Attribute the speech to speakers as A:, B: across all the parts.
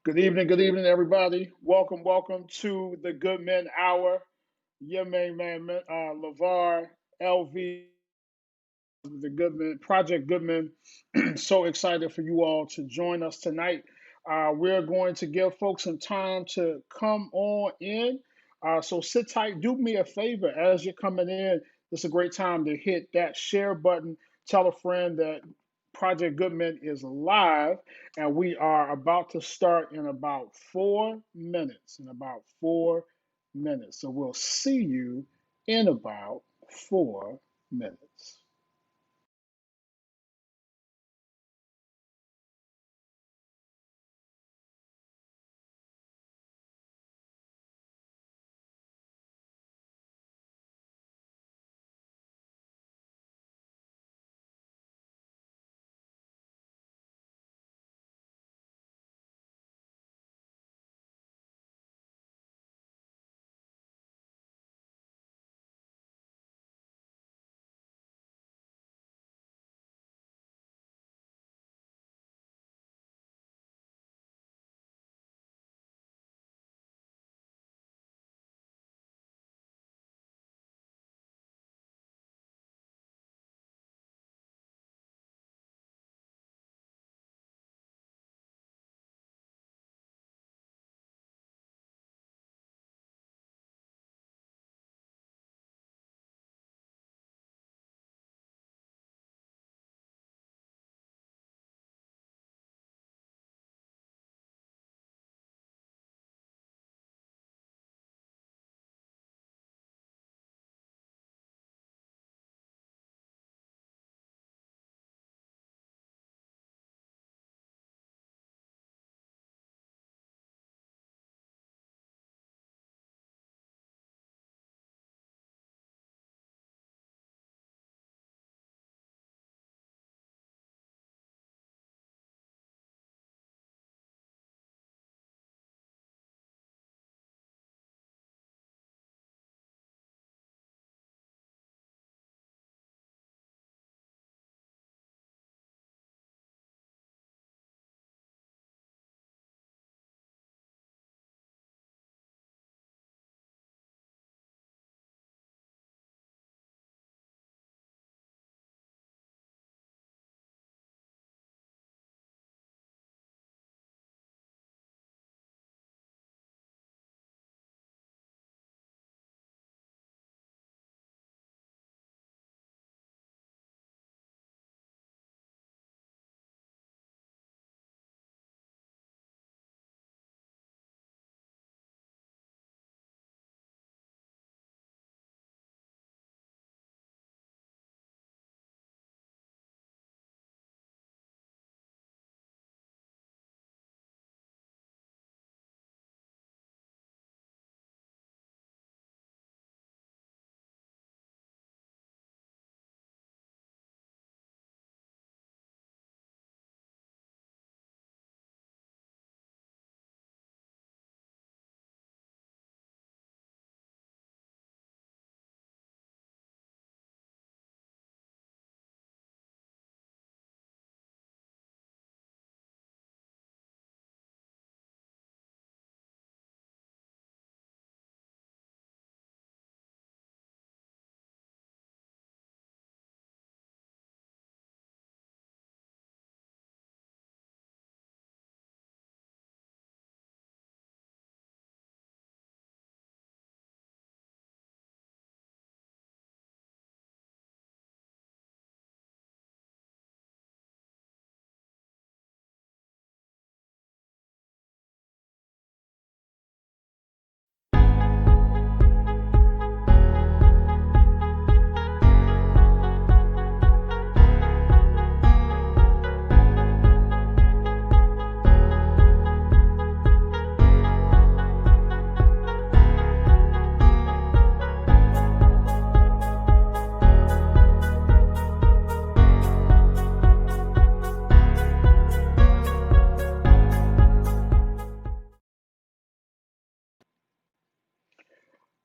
A: Good evening, everybody. Welcome to the GoodMen Hour. Your main man, LeVar, LV, the Goodman Project Goodman. So excited for you all to join us tonight. We're going to give folks some time to come on in. So sit tight. Do me a favor as you're coming in. This is a great time to hit that share button. Tell a friend that Project Goodman is live, and we are about to start in about 4 minutes. In about 4 minutes. So we'll see you in about 4 minutes.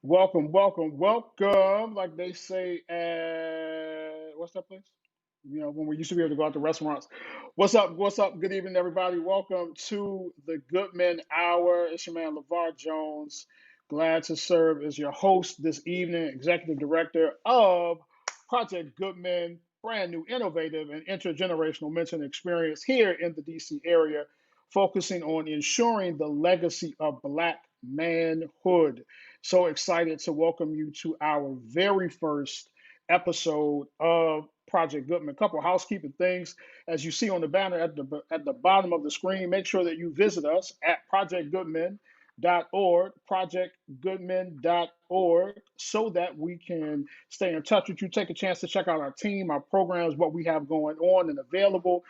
A: Welcome. Like they say at what's that place? when we used to be able to go out to restaurants. What's up? What's up? Good evening, everybody. Welcome to the GoodMen Hour. It's your man, LeVar Jones. Glad to serve as your host this evening, executive director of Project GoodMen, brand new, innovative, and intergenerational mentoring experience here in the DC area, focusing on ensuring the legacy of Black manhood. So excited to welcome you to our very first episode of Project GoodMen. A couple of housekeeping things. As you see on the banner at the bottom of the screen, make sure that you visit us at projectgoodmen.org, projectgoodmen.org, so that we can stay in touch with you, take a chance to check out our team, our programs, what we have going on and available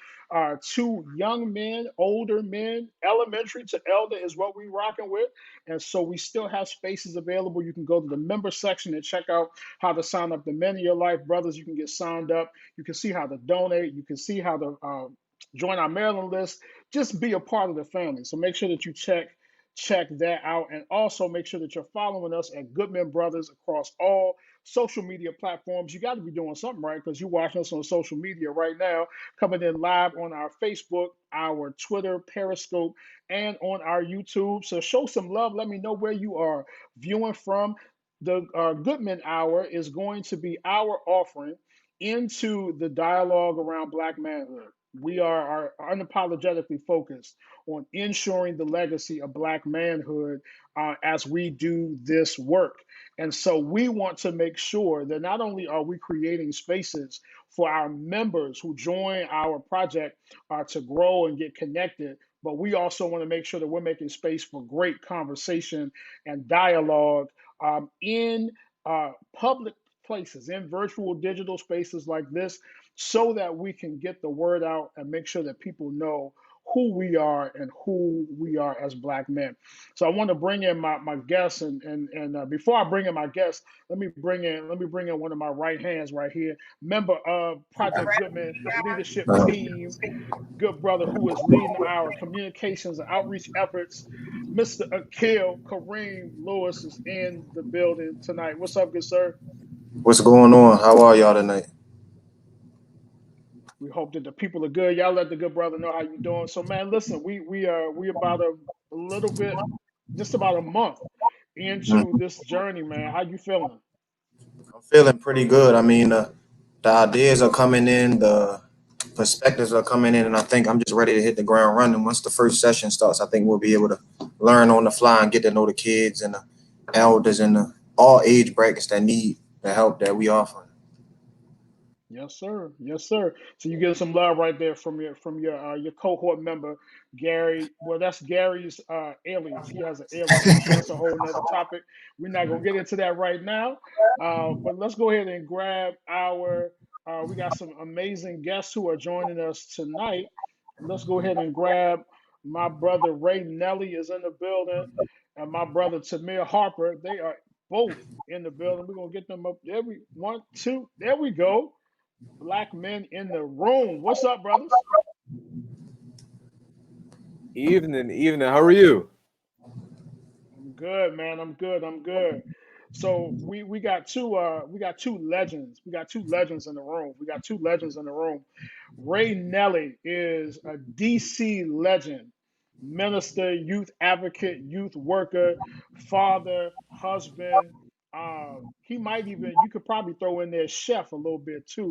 A: to young men, older men, elementary to elder is what we're rocking with. And so we still have spaces available. You can go to the member section and check out how to sign up. The Men in Your Life brothers, you can get signed up. You can see how to donate. You can see how to join our mailing list. Just be a part of the family. So make sure that you check that out, and also make sure that you're following us at GoodMen Brothers across all social media platforms. You got to be doing something right, because you're watching us on social media right now, coming in live on our Facebook, our Twitter, Periscope, and on our YouTube. So show some love. Let me know where you are viewing from. The GoodMen Hour is going to be our offering into the dialogue around Black manhood. We are unapologetically focused on ensuring the legacy of Black manhood as we do this work. And so we want to make sure that not only are we creating spaces for our members who join our project to grow and get connected, but we also want to make sure that we're making space for great conversation and dialogue in public places, in virtual digital spaces like this, so that we can get the word out and make sure that people know who we are and who we are as Black men. So I want to bring in my guests, and before I bring in my guests, let me bring in one of my right hands right here, member of Project GoodMen leadership team, good brother who is leading our communications and outreach efforts. Mr. Akil Kareem Lewis is in the building tonight. What's up, good sir?
B: What's going on? How are y'all tonight?
A: We hope that the people are good. Y'all let the good brother know how you doing. So, man, listen, we about a little bit, just about a month into
B: Mhm.
A: this journey, man. How you feeling?
B: I'm feeling pretty good. I mean, the ideas are coming in, the perspectives are coming in, and I think I'm just ready to hit the ground running. Once the first session starts, I think we'll be able to learn on the fly and get to know the kids and the elders and all age brackets that need the help that we offer.
A: Yes, sir. Yes, sir. So you get some love right there from your cohort member, Gary. Well, that's Gary's alias. He has an alias, but that's a whole nother topic. We're not gonna get into that right now. But let's go ahead and grab our. We got some amazing guests who are joining us tonight. Let's go ahead and grab my brother Ray Nelly is in the building, and my brother Tamir Harper. They are both in the building. We're gonna get them up. There we one, two. There we go. Black men in the room. What's up, brothers?
C: Evening, evening. How are you?
A: I'm good, man. I'm good. I'm good. So we got two legends. We got two legends in the room. We got two legends in the room. Ray Nelly is a DC legend, minister, youth advocate, youth worker, father, husband. He might even you could probably throw in there chef a little bit too.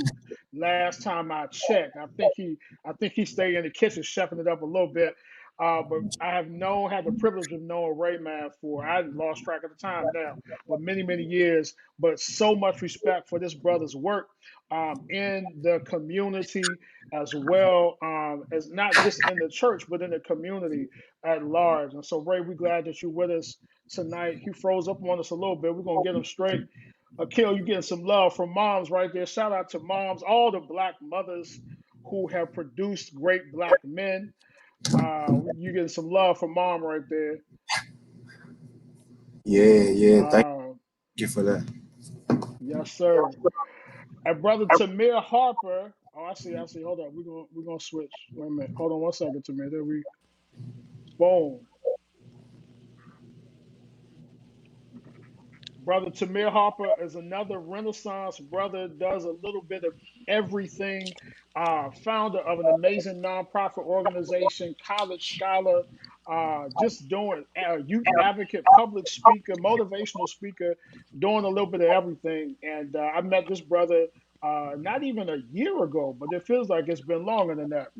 A: Last time I checked, I think he stayed in the kitchen chefing it up a little bit. But I have had the privilege of knowing Rayman for, I lost track of the time now, but many, many years. But so much respect for this brother's work in the community, as well as not just in the church, but in the community at large. And so, Ray, we're glad that you're with us tonight. He froze up on us a little bit. We're going to get him straight. Akil, you getting some love from moms right there. Shout out to moms, all the Black mothers who have produced great Black men. You getting some love from mom right there.
B: Yeah, yeah. Thank
A: Uh,
B: you for that.
A: yes, sir. And brother Tamir Harper. Oh, I see. Hold up. We're gonna switch. Wait a minute. Hold on one second, Tamir. There we boom. Brother Tamir Harper is another Renaissance brother, does a little bit of everything. Founder of an amazing nonprofit organization, college scholar, just doing youth advocate, public speaker, motivational speaker, doing a little bit of everything. And I met this brother not even a year ago, but it feels like it's been longer than that.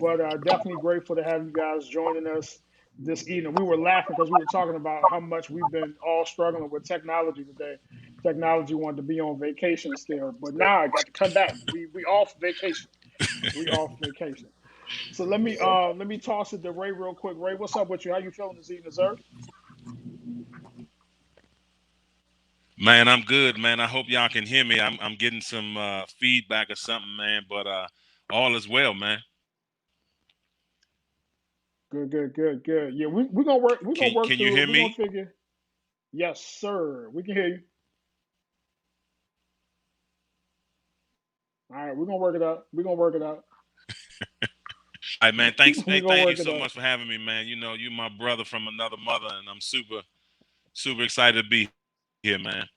A: But definitely grateful to have you guys joining us this evening. We were laughing because we were talking about how much we've been all struggling with technology today. Technology wanted to be on vacation still, but now I got to come back. We off vacation. We off vacation. So let me toss it to Ray real quick. Ray, what's up with you? How you feeling this evening, sir?
D: Man, I'm good, man. I hope y'all can hear me. I'm getting some feedback or something, man. But all is well, man.
A: Good, good, good, good. Yeah, we're gonna work. We're gonna work
D: Can you
A: through it.
D: hear
A: We're gonna
D: me?
A: figure. Yes, sir. We can hear you. All right, we're gonna work it out. We're gonna work it out.
D: All right, man. Thanks.
A: We're
D: Hey,
A: gonna
D: thank you
A: work it
D: so
A: out.
D: much for having me, man. You know, you my brother from another mother, and I'm super excited to be here, man.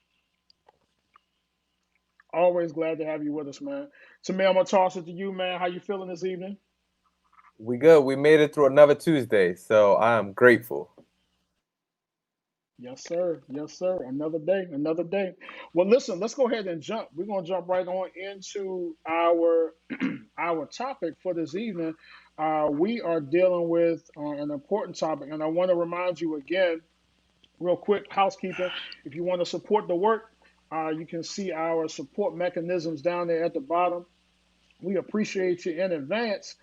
A: Always glad to have you with us, man. So, man, I'm gonna toss it to you, man. How you feeling this evening?
C: We good. We made it through another Tuesday, so I am grateful.
A: Yes, sir. Yes, sir. Another day. Another day. Well, listen. Let's go ahead and jump. We're gonna jump right on into our our topic for this evening. We are dealing with an important topic, and I want to remind you again, real quick, housekeeping. If you want to support the work, you can see our support mechanisms down there at the bottom. We appreciate you in advance.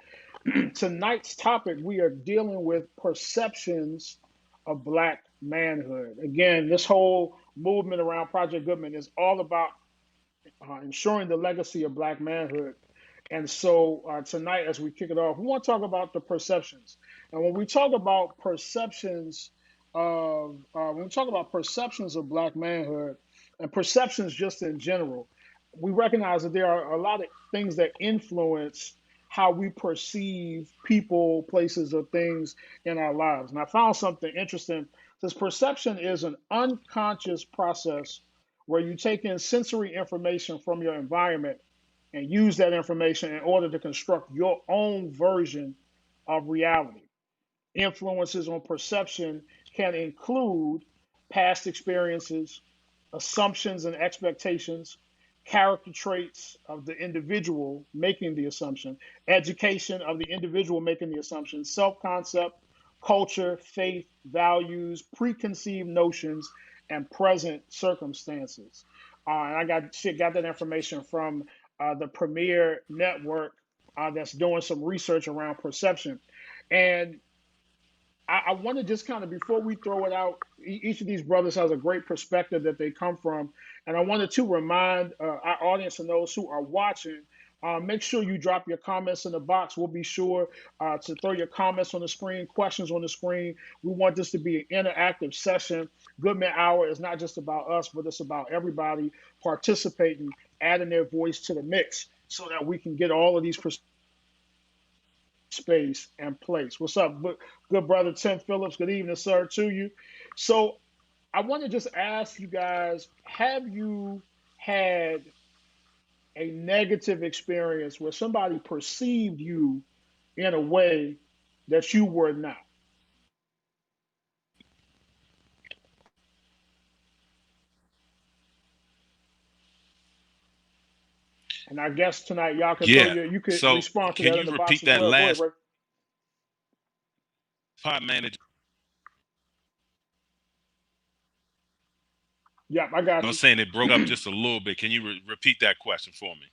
A: Tonight's topic, we are dealing with perceptions of Black manhood. Again, this whole movement around Project GoodMen is all about ensuring the legacy of Black manhood. And so tonight, as we kick it off, we want to talk about the perceptions. And when we talk about perceptions when we talk about perceptions of Black manhood and perceptions just in general, we recognize that there are a lot of things that influence how we perceive people, places, or things in our lives. And I found something interesting. This perception is an unconscious process where you take in sensory information from your environment and use that information in order to construct your own version of reality. Influences on perception can include past experiences, assumptions and expectations, character traits of the individual making the assumption, education of the individual making the assumption, self concept, culture, faith, values, preconceived notions, and present circumstances. And I got that information from the Premier Network that's doing some research around perception. And I want to just kind of, before we throw it out, each of these brothers has a great perspective that they come from. And I wanted to remind our audience and those who are watching, make sure you drop your comments in the box. We'll be sure to throw your comments on the screen, questions on the screen. We want this to be an interactive session. GoodMen Hour is not just about us, but it's about everybody participating, adding their voice to the mix so that we can get all of these space and place. What's up, good brother Tim Phillips? Good evening, sir, to you. So I want to just ask you guys: have you had a negative experience where somebody perceived you in a way that you were not? And I guess tonight y'all can throw
D: Yeah.
A: your, you could
D: So
A: respond to
D: can
A: that in
D: you
A: the box
D: repeat
A: as
D: that
A: well. Go ahead,
D: last
A: Ray.
D: part, man?
A: Yeah, I got
D: I'm
A: you.
D: saying it broke up just a little bit. Can you repeat that question for me?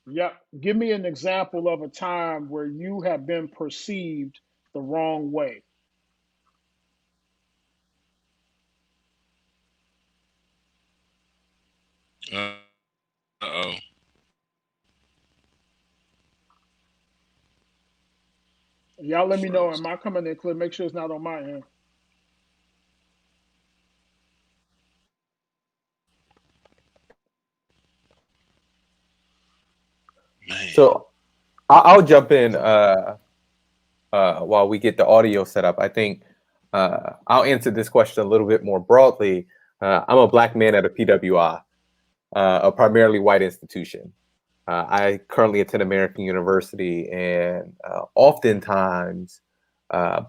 A: Yeah, give me an example of a time where you have been perceived the wrong way.
D: Uh oh.
A: Y'all let me know. Am
D: Frozen.
A: I coming in clear? Make sure it's not on my end.
D: Man.
C: So I'll jump in while we get the audio set up. I think I'll answer this question a little bit more broadly. I'm a black man at a PWI, a primarily white institution. I currently attend American University, and oftentimes,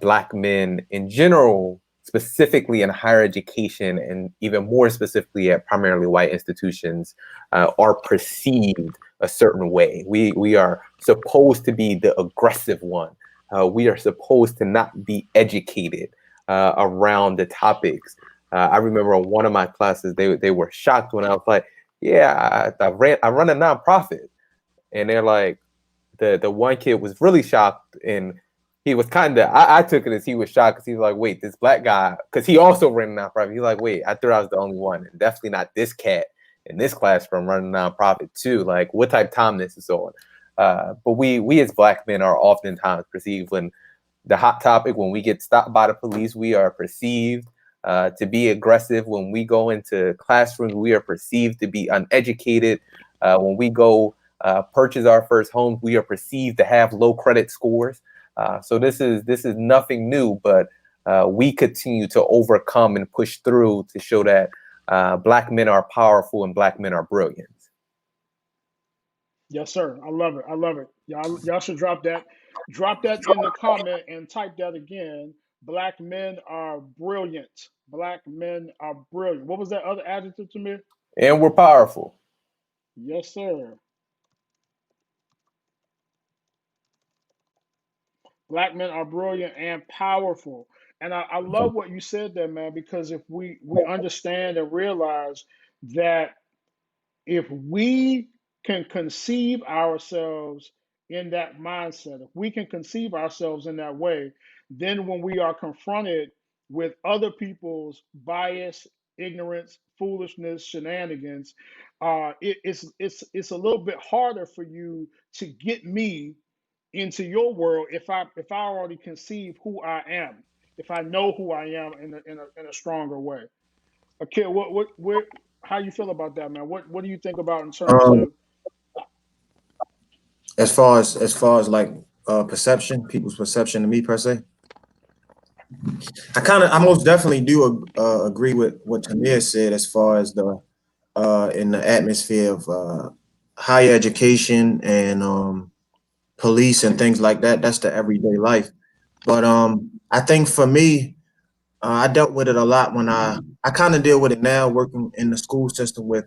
C: black men in general, specifically in higher education, and even more specifically at primarily white institutions, are perceived a certain way. We are supposed to be the aggressive one. We are supposed to not be educated around the topics. I remember in one of my classes, they were shocked when I was like, "Yeah, I run a nonprofit," and they're like, the one kid was really shocked, and he was kind of, I took it as he was shocked because he was like, wait, this black guy, because he also ran a nonprofit. He's like, wait, I thought I was the only one, and definitely not this cat in this classroom running a nonprofit too. Like, what type of time this is on? But we as black men are oftentimes perceived when the hot topic, when we get stopped by the police, we are perceived to be aggressive. When we go into classrooms, we are perceived to be uneducated. When we go purchase our first homes, we are perceived to have low credit scores. So this is nothing new, but we continue to overcome and push through to show that black men are powerful and black men are brilliant.
A: Yes, sir. I love it. I love it. Y'all should drop that. Drop that in the comment and type that again. Black men are brilliant. Black men are brilliant. What was that other adjective to me?
C: And we're powerful.
A: Yes, sir. Black men are brilliant and powerful. And I love what you said there, man, because if we understand and realize that if we can conceive ourselves in that mindset, if we can conceive ourselves in that way, then when we are confronted with other people's bias, ignorance, foolishness, shenanigans, it's a little bit harder for you to get me into your world if I already conceive who I am, if I know who I am in a stronger way. Okay, how you feel about that, man? What do you think about in terms
B: Um,
A: of?
B: as far as like perception, people's perception of me per se, I most definitely do agree with what Tamir said as far as the in the atmosphere of higher education and police and things like that. That's the everyday life. But I think for me, I dealt with it a lot when I kind of deal with it now, working in the school system with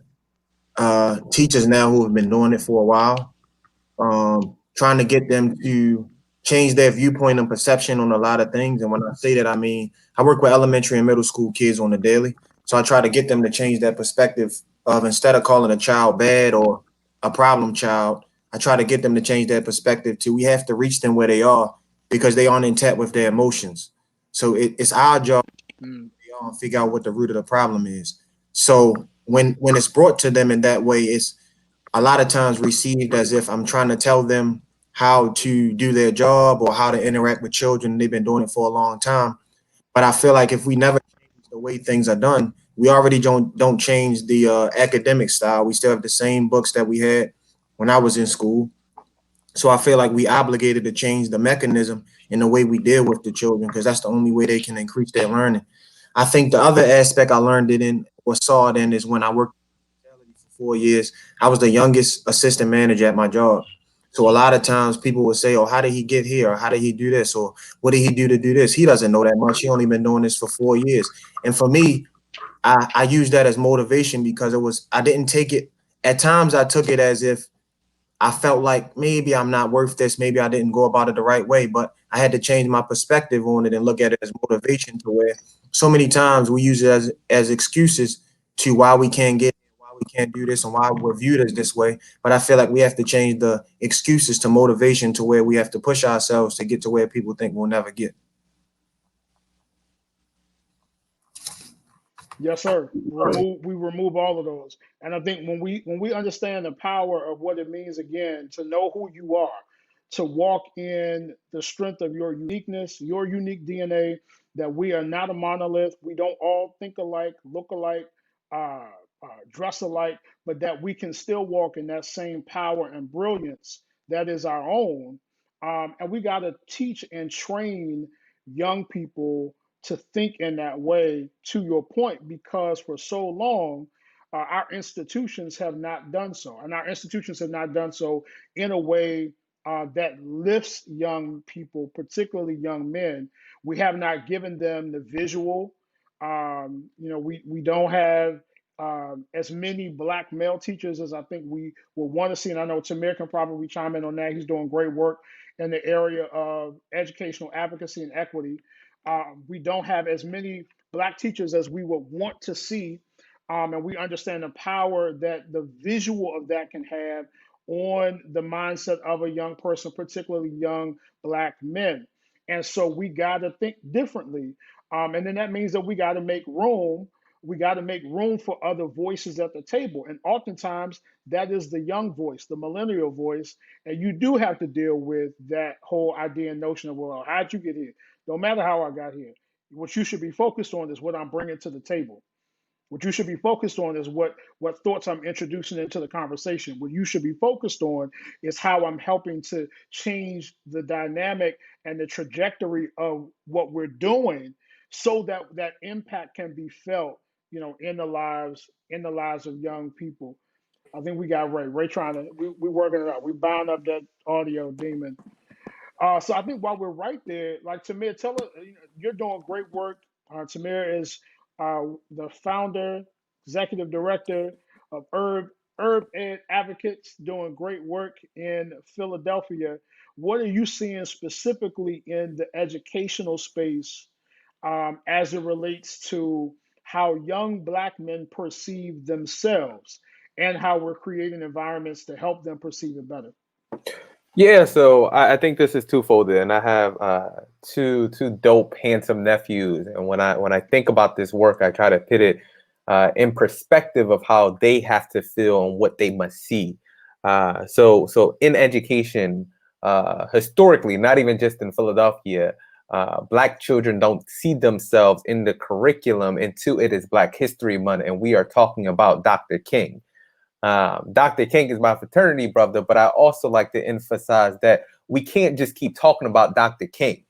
B: teachers now who have been doing it for a while, trying to get them to change their viewpoint and perception on a lot of things. And when I say that, I mean I work with elementary and middle school kids on the daily, so I try to get them to change their perspective of, instead of calling a child bad or a problem child, I try to get them to change their perspective to, we have to reach them where they are because they aren't in touch with their emotions. So it's our job
A: Mm,
B: to figure out what the root of the problem is. So when it's brought to them in that way, it's a lot of times received as if I'm trying to tell them how to do their job or how to interact with children. They've been doing it for a long time. But I feel like if we never change the way things are done, we already don't change the academic style. We still have the same books that we had when I was in school. So I feel like we obligated to change the mechanism in the way we deal with the children because that's the only way they can increase their learning. I think the other aspect I learned it in or saw it in is when I worked for 4 years. I was the youngest assistant manager at my job. So a lot of times people would say, "Oh, how did he get here? Or how did he do this? Or what did he do to do this?" He doesn't know that much. He only been doing this for 4 years. And for me, I used that as motivation because I didn't take it. At times I took it as if I felt like maybe I'm not worth this. Maybe I didn't go about it the right way, but I had to change my perspective on it and look at it as motivation, to where so many times we use it as excuses to why we can't get, why we can't do this, and why we're viewed as this way. But I feel like we have to change the excuses to motivation, to where we have to push ourselves to get to where people think we'll never get.
A: yes, sir. We remove all of those. And I think when we understand the power of what it means again to know who you are, to walk in the strength of your uniqueness, your unique DNA, that we are not a monolith. We don't all think alike, look alike, uh, dress alike, but that we can still walk in that same power and brilliance that is our own. And we got to teach and train young people to think in that way, to your point, because for so long, our institutions have not done so. And our institutions have not done so in a way that lifts young people, particularly young men. We have not given them the visual. We don't have as many black male teachers as I think we would want to see. And I know Tamir can probably chime in on that. He's doing great work in the area of educational advocacy and equity. We don't have as many black teachers as we would want to see. And we understand the power that the visual of that can have on the mindset of a young person, particularly young black men. And so we got to think differently. And then that means that we got to make room. We got to make room for other voices at the table. And oftentimes that is the young voice, the millennial voice. And you do have to deal with that whole idea and notion of, well, how'd you get here? No matter how I got here. What you should be focused on is what I'm bringing to the table. What you should be focused on is what thoughts I'm introducing into the conversation. What you should be focused on is how I'm helping to change the dynamic and the trajectory of what we're doing so that that impact can be felt, in the lives of young people. I think we got Ray. Ray trying to we working it out. We bound up that audio demon. So I think while we're right there, like Tamir, tell us, you're doing great work. Tamir is the founder, executive director of Herb Ed Advocates, doing great work in Philadelphia. What are you seeing specifically in the educational space as it relates to how young black men perceive themselves and how we're creating environments to help them perceive it better?
C: Yeah, so I think this is twofold, and I have two dope, handsome nephews. And when I think about this work, I try to put it in perspective of how they have to feel and what they must see. So in education, historically, not even just in Philadelphia, Black children don't see themselves in the curriculum until it is Black History Month, and we are talking about Dr. King. Dr. King is my fraternity brother, but I also like to emphasize that we can't just keep talking about Dr. King.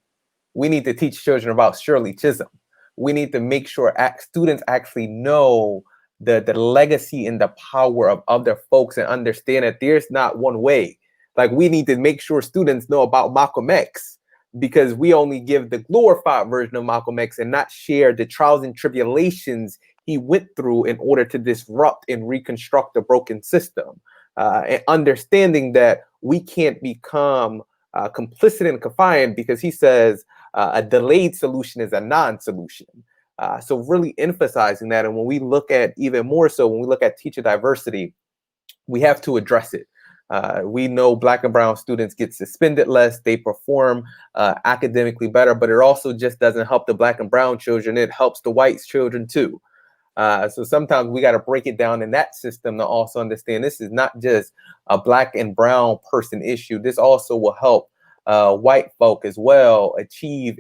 C: We need to teach children about Shirley Chisholm. We need to make sure students actually know the legacy and the power of other folks and understand that there's not one way. Like, we need to make sure students know about Malcolm X, because we only give the glorified version of Malcolm X and not share the trials and tribulations he went through in order to disrupt and reconstruct the broken system. And understanding that we can't become complicit and confined, because he says a delayed solution is a non-solution. So really emphasizing that. And when we look at, even more so, when we look at teacher diversity, we have to address it. We know Black and brown students get suspended less, they perform academically better, but it also just doesn't help the Black and brown children, it helps the white children too. So sometimes we got to break it down in that system to also understand this is not just a Black and brown person issue. This also will help white folk as well achieve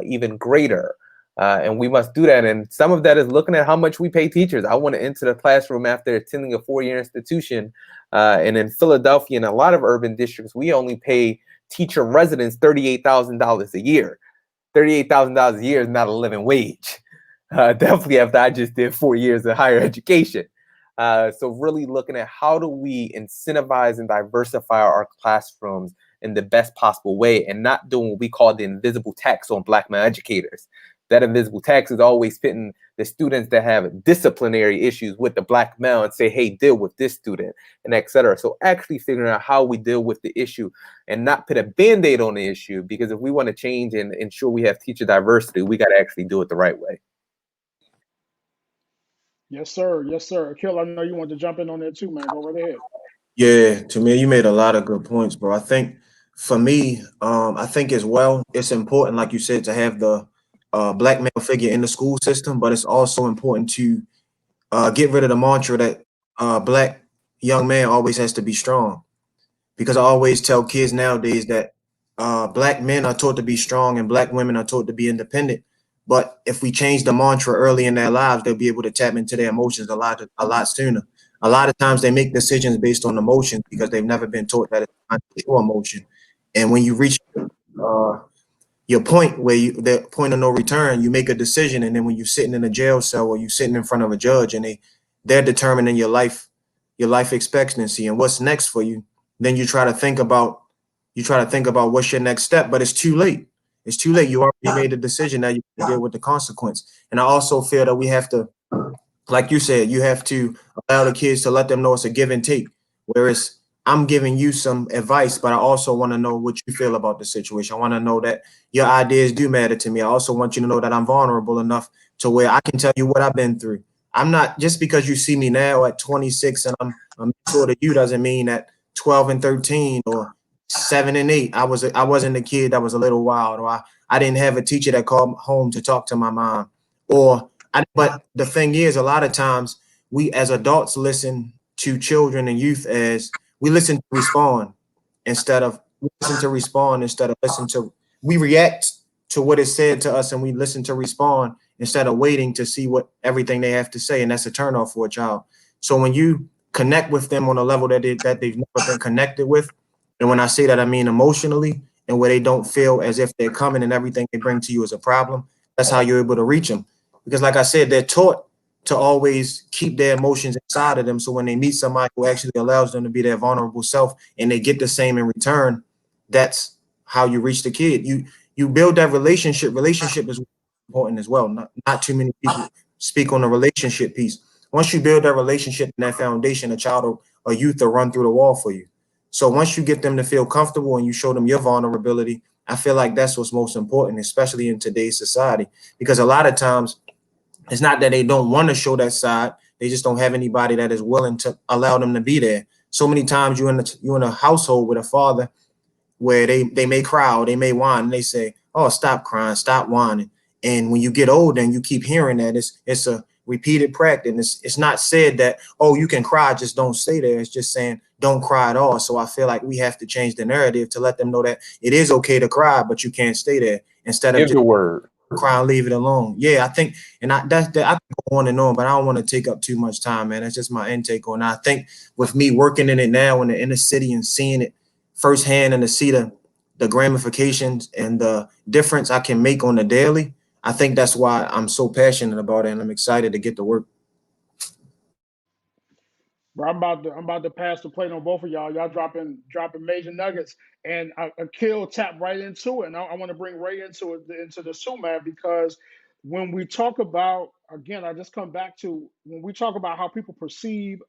C: even greater. And we must do that. And some of that is looking at how much we pay teachers. I want to enter the classroom after attending a 4-year institution. And in Philadelphia and a lot of urban districts, we only pay teacher residents $38,000 a year. $38,000 a year is not a living wage. Definitely after I just did 4 years of higher education. So really looking at how do we incentivize and diversify our classrooms in the best possible way, and not doing what we call the invisible tax on Black male educators. That invisible tax is always pitting the students that have disciplinary issues with the Black male and say, hey, deal with this student, and et cetera. So actually figuring out how we deal with the issue and not put a Band-Aid on the issue, because if we want to change and ensure we have teacher diversity, we got to actually do it the right way.
A: Yes, sir. Yes, sir. Akil, I know you want to jump in on that too, man. Go right ahead.
B: Yeah, to me, you made a lot of good points, bro. I think for me, I think as well, it's important, like you said, to have the Black male figure in the school system, but it's also important to get rid of the mantra that Black young man always has to be strong. Because I always tell kids nowadays that Black men are taught to be strong and Black women are taught to be independent. But if we change the mantra early in their lives, they'll be able to tap into their emotions a lot sooner. A lot of times they make decisions based on emotions because they've never been taught that it's not true emotion. And when you reach uh, your point where the point of no return, you make a decision, and then when you're sitting in a jail cell or you're sitting in front of a judge and they're determining your life expectancy and what's next for you, then you try to think about what's your next step, but it's too late. It's too late. You already made a decision. Now you have to deal with the consequence. And I also feel that we have to, like you said, you have to allow the kids to let them know it's a give and take. Whereas I'm giving you some advice, but I also want to know what you feel about the situation. I want to know that your ideas do matter to me. I also want you to know that I'm vulnerable enough to where I can tell you what I've been through. I'm not, just because you see me now at 26 and I'm a mentor to you doesn't mean that 12 and 13 or 7 and 8 I wasn't a kid that was a little wild, or I didn't have a teacher that called home to talk to my mom, or but the thing is, a lot of times we as adults listen to children and youth as we listen to respond instead of we listen to respond instead of listen to we react to what is said to us, and we listen to respond instead of waiting to see what everything they have to say, and that's a turnoff for a child. So when you connect with them on a level that they've never been connected with, and when I say that I mean emotionally, and where they don't feel as if they're coming and everything they bring to you is a problem, that's how you're able to reach them. Because like I said, they're taught to always keep their emotions inside of them. So when they meet somebody who actually allows them to be their vulnerable self and they get the same in return, that's how you reach the kid. You build that relationship. Relationship is important as well. Not too many people speak on the relationship piece. Once you build that relationship and that foundation, a child or youth will run through the wall for you. So once you get them to feel comfortable and you show them your vulnerability, I feel like that's what's most important, especially in today's society. Because a lot of times it's not that they don't want to show that side. They just don't have anybody that is willing to allow them to be there. So many times you in a household with a father where they may cry or they may whine and they say, "Oh, stop crying, stop whining." And when you get older and you keep hearing that, it's a repeated practice. And it's not said that, oh, you can cry, just don't stay there. It's just saying don't cry at all. So I feel like we have to change the narrative to let them know that it is okay to cry, but you can't stay there, instead of
C: Give
B: just
C: the word.
B: cry and leave it alone. Yeah, I think, and I can go on and on, but I don't want to take up too much time, man. That's just my intake on it. I think with me working in it now in the inner city and seeing it firsthand and to see the ramifications and the difference I can make on the daily, I think that's why I'm so passionate about it and I'm excited to get to work.
A: Bro, I'm about to pass the plate on both of y'all. Y'all dropping major nuggets, and Akil tapped right into it. And I want to bring Ray into the sumat, because when we talk about, again, I just come back to when we talk about how people perceive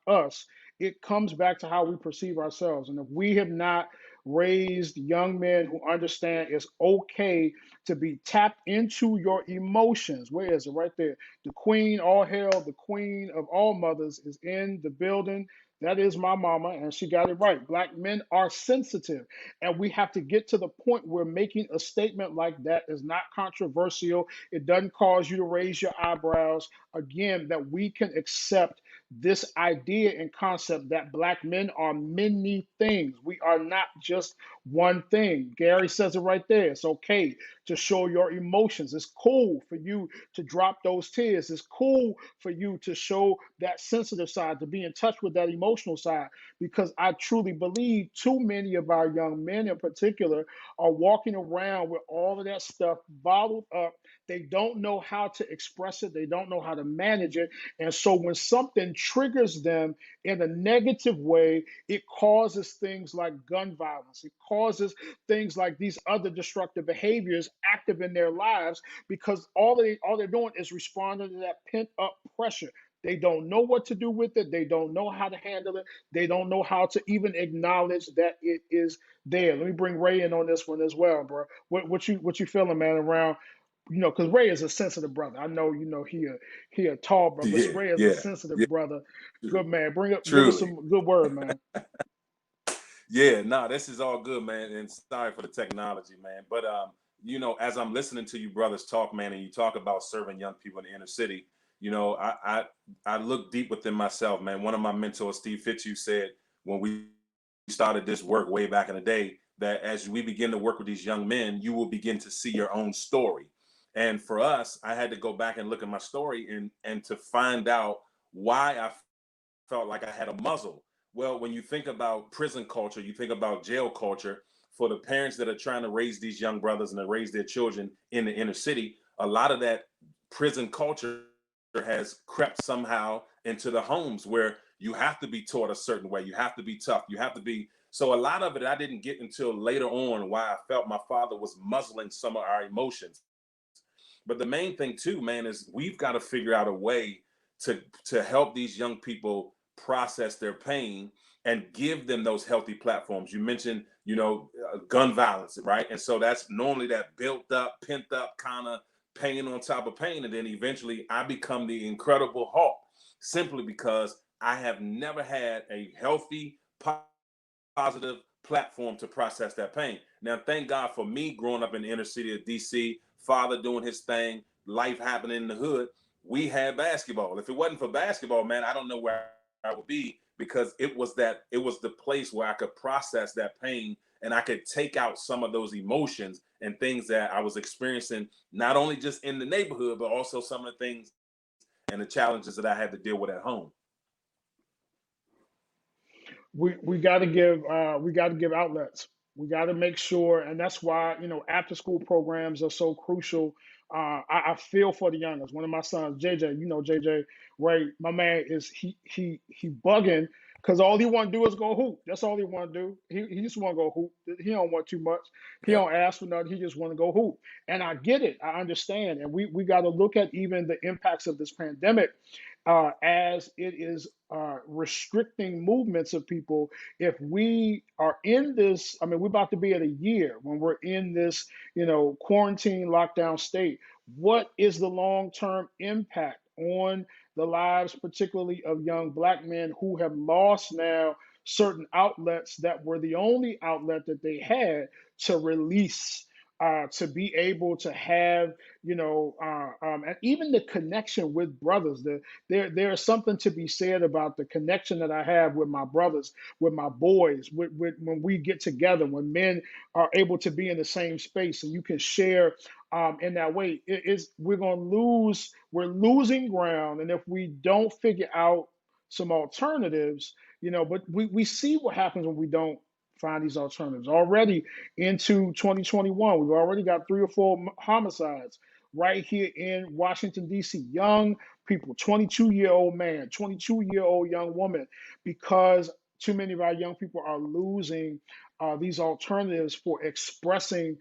A: us, it comes back to how we perceive ourselves. And if we have not raised young men who understand it's okay to be tapped into your emotions, where is it? Right there. The queen, all hail, the queen of all mothers is in the building. That is my mama, and she got it right. Black men are sensitive, and we have to get to the point where making a statement like that is not controversial. It doesn't cause you to raise your eyebrows. Again, that we can accept this idea and concept that black men are many things. We are not just one thing. Gary says it right there. It's okay to show your emotions. It's cool for you to drop those tears. It's cool for you to show that sensitive side, to be in touch with that emotional side, because I truly believe too many of our young men in particular are walking around with all of that stuff bottled up. They don't know how to express it, they don't know how to manage it. And so when something triggers them in a negative way, it causes things like gun violence. It causes things like these other destructive behaviors active in their lives, because all they're doing is responding to that pent up pressure. They don't know what to do with it. They don't know how to handle it. They don't know how to even acknowledge that it is there. Let me bring Ray in on this one as well, bro. What you feeling, man? Around, because Ray is a sensitive brother. I know, he a tall brother, but
E: Yeah,
A: Ray is a
E: yeah,
A: sensitive
E: yeah.
A: brother.
E: True.
A: Good man. Give us
E: Truly.
A: some good word, man.
E: Yeah, no, this is all good, man. And sorry for the technology, man. But as I'm listening to you brothers talk, man, and you talk about serving young people in the inner city, I look deep within myself, man. One of my mentors, Steve Fitzhugh, said when we started this work way back in the day, that as we begin to work with these young men, you will begin to see your own story. And for us, I had to go back and look at my story and to find out why I felt like I had a muzzle. Well, when you think about prison culture, you think about jail culture, for the parents that are trying to raise these young brothers and to raise their children in the inner city, a lot of that prison culture has crept somehow into the homes where you have to be taught a certain way. You have to be tough. You have to be. So a lot of it I didn't get until later on, why I felt my father was muzzling some of our emotions. But the main thing too, man, is we've got to figure out a way to help these young people process their pain and give them those healthy platforms. You mentioned, gun violence, right? And so that's normally that built up, pent up kind of pain on top of pain. And then eventually I become the Incredible Hulk simply because I have never had a healthy, positive platform to process that pain. Now, thank God for me growing up in the inner city of DC, father doing his thing, life happening in the hood. We had basketball. If it wasn't for basketball, man, I don't know where I would be, because it was the place where I could process that pain and I could take out some of those emotions and things that I was experiencing, not only just in the neighborhood, but also some of the things and the challenges that I had to deal with at home.
A: We got to give outlets. We got to make sure, and that's why after school programs are so crucial. I feel for the youngest. One of my sons, JJ, JJ, right? My man is he bugging because all he want to do is go hoop. That's all he want to do. He just want to go hoop. He don't want too much. He
E: Yep.
A: don't ask for nothing. He just want to go hoop. And I get it. I understand. And we got to look at even the impacts of this pandemic as it is restricting movements of people. If we are in this, I mean, we're about to be at a year when we're in this, quarantine lockdown state. What is the long-term impact on the lives, particularly of young Black men who have lost now certain outlets that were the only outlet that they had to release, to be able to have, and even the connection with brothers. There's something to be said about the connection that I have with my brothers, with my boys, with when we get together, when men are able to be in the same space and you can share in that way. We're losing ground, and if we don't figure out some alternatives, but we see what happens when we don't find these alternatives. Already into 2021, we've already got 3 or 4 homicides right here in Washington, D.C. Young people, 22-year-old man, 22-year-old young woman, because too many of our young people are losing these alternatives for expressing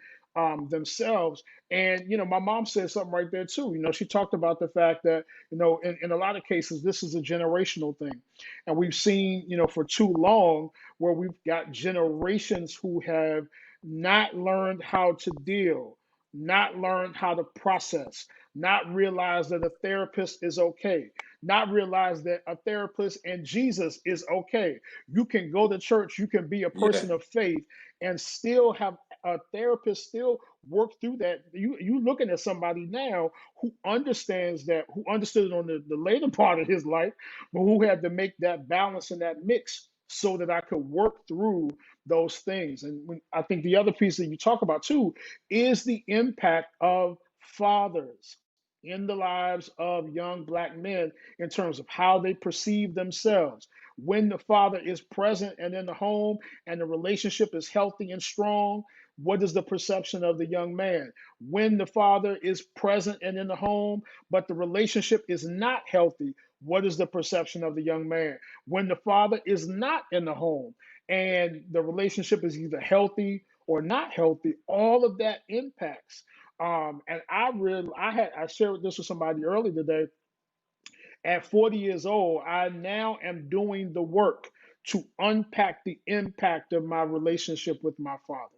A: themselves. And, my mom said something right there too. She talked about the fact that, in a lot of cases, this is a generational thing. And we've seen, for too long, where we've got generations who have not learned how to deal, not learned how to process, not realize that a therapist is okay, not realize that a therapist and Jesus is okay. You can go to church, you can be a
E: Yeah.
A: person of faith and still have a therapist still work through that. You looking at somebody now who understands that, who understood it on the later part of his life, but who had to make that balance and that mix so that I could work through those things. And I think the other piece that you talk about too is the impact of fathers in the lives of young Black men in terms of how they perceive themselves. When the father is present and in the home and the relationship is healthy and strong, what is the perception of the young man? When the father is present and in the home, but the relationship is not healthy, what is the perception of the young man? When the father is not in the home and the relationship is either healthy or not healthy, all of that impacts. And I shared this with somebody earlier today. At 40 years old, I now am doing the work to unpack the impact of my relationship with my father.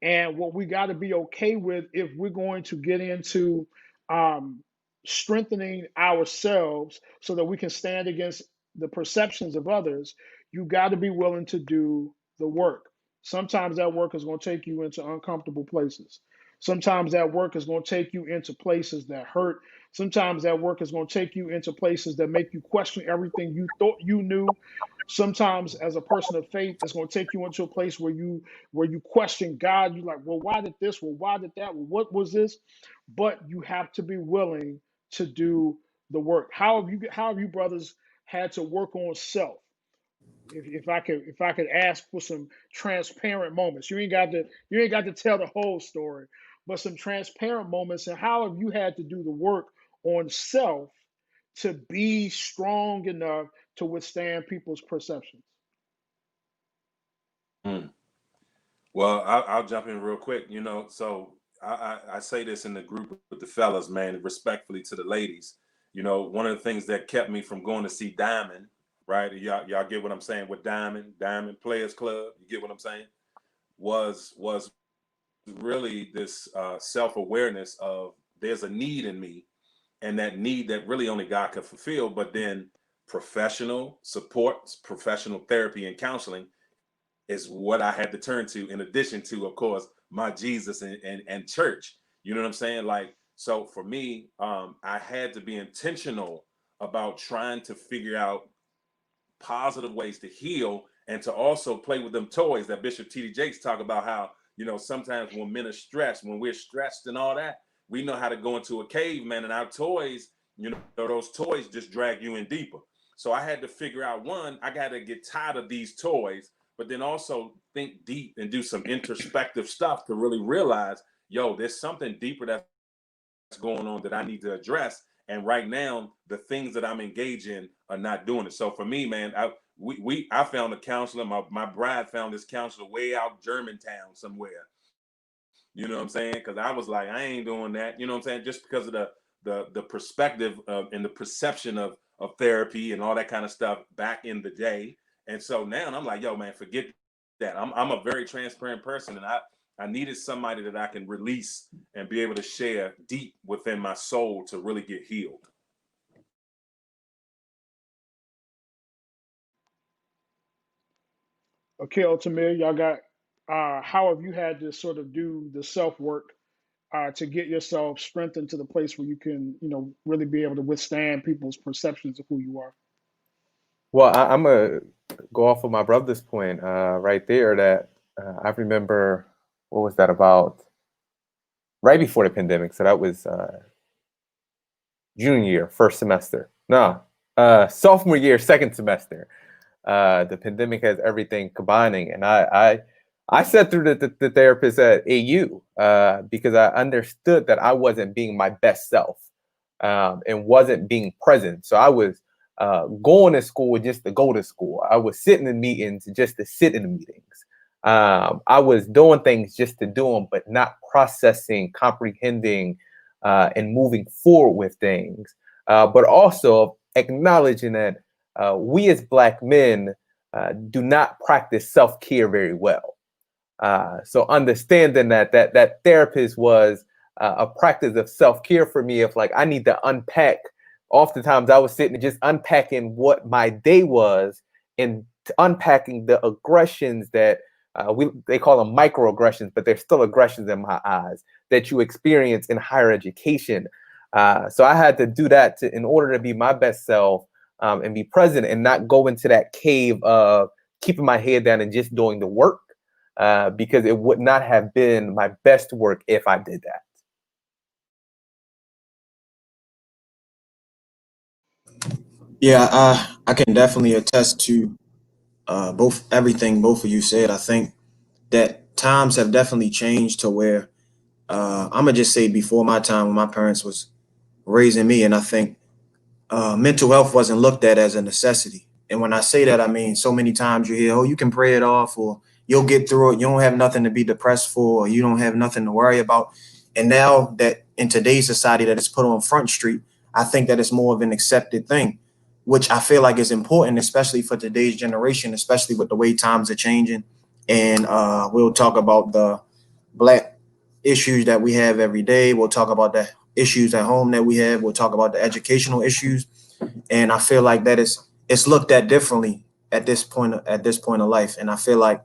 A: And what we got to be okay with, if we're going to get into um, strengthening ourselves so that we can stand against the perceptions of others, you got to be willing to do the work. Sometimes that work is going to take you into uncomfortable places. Sometimes that work is going to take you into places that hurt. Sometimes that work is going to take you into places that make you question everything you thought you knew. Sometimes, as a person of faith, it's going to take you into a place where you question God. You're like, well, why did this? Well, why did that? Well, what was this? But you have to be willing to do the work. How have you brothers had to work on self? if I could ask for some transparent moments. You ain't got to tell the whole story, but some transparent moments, and how have you had to do the work on self to be strong enough to withstand people's perceptions?
E: Hmm. Well, I'll jump in real quick. You know, so I say this in the group with the fellas, man, respectfully to the ladies. You know, one of the things that kept me from going to see Diamond, right? Y'all get what I'm saying with Diamond Players Club. You get what I'm saying? Was really this self-awareness of there's a need in me, and that need that really only God could fulfill. But then professional support, professional therapy and counseling is what I had to turn to, in addition to, of course, my Jesus and church. You know what I'm saying? Like, so for me, I had to be intentional about trying to figure out positive ways to heal and to also play with them toys that Bishop T.D. Jakes talk about, how, you know, sometimes when men are stressed, when we're stressed and all that, we know how to go into a cave, man, and our toys, you know, those toys just drag you in deeper. So I had to figure out, one, I got to get tired of these toys, but then also think deep and do some introspective stuff to really realize, yo, there's something deeper that's going on that I need to address. And right now, the things that I'm engaged in are not doing it. So for me, man, I found a counselor. My bride found this counselor way out Germantown somewhere. You know what I'm saying? Because I was like, I ain't doing that. You know what I'm saying? Just because of the perspective of, and the perception of therapy and all that kind of stuff back in the day. And so now I'm like, yo, man, forget that. I'm a very transparent person, and I needed somebody that I can release and be able to share deep within my soul to really get healed.
A: Okay, Altamir, y'all got. How have you had to sort of do the self work to get yourself strengthened to the place where you can, really be able to withstand people's perceptions of who you are?
C: Well, I'm gonna go off of my brother's point right there. That I remember, what was that about? Right before the pandemic, so that was junior year, first semester. No, sophomore year, second semester. The pandemic has everything combining, and I sat through the therapist at AU because I understood that I wasn't being my best self and wasn't being present. So I was going to school just to go to school. I was sitting in meetings just to sit in the meetings. I was doing things just to do them, but not processing, comprehending, and moving forward with things. But also acknowledging that we as Black men do not practice self-care very well. So understanding that therapist was a practice of self-care for me, of like, I need to unpack. Oftentimes I was sitting and just unpacking what my day was, and unpacking the aggressions that they call them microaggressions, but they're still aggressions in my eyes that you experience in higher education. So I had to do that in order to be my best self and be present, and not go into that cave of keeping my head down and just doing the work, because it would not have been my best work if I did that.
B: Yeah, I can definitely attest to everything both of you said. I think that times have definitely changed to where I'm gonna just say before my time when my parents was raising me, and I think mental health wasn't looked at as a necessity. And when I say that, I mean so many times you hear, "Oh, you can pray it off, or you'll get through it. You don't have nothing to be depressed for, or you don't have nothing to worry about." And now that in today's society that it's put on Front Street, I think that it's more of an accepted thing, which I feel like is important, especially for today's generation, especially with the way times are changing. And we'll talk about the Black issues that we have every day. We'll talk about the issues at home that we have. We'll talk about the educational issues, and I feel like that it's looked at differently at this point of life. And I feel like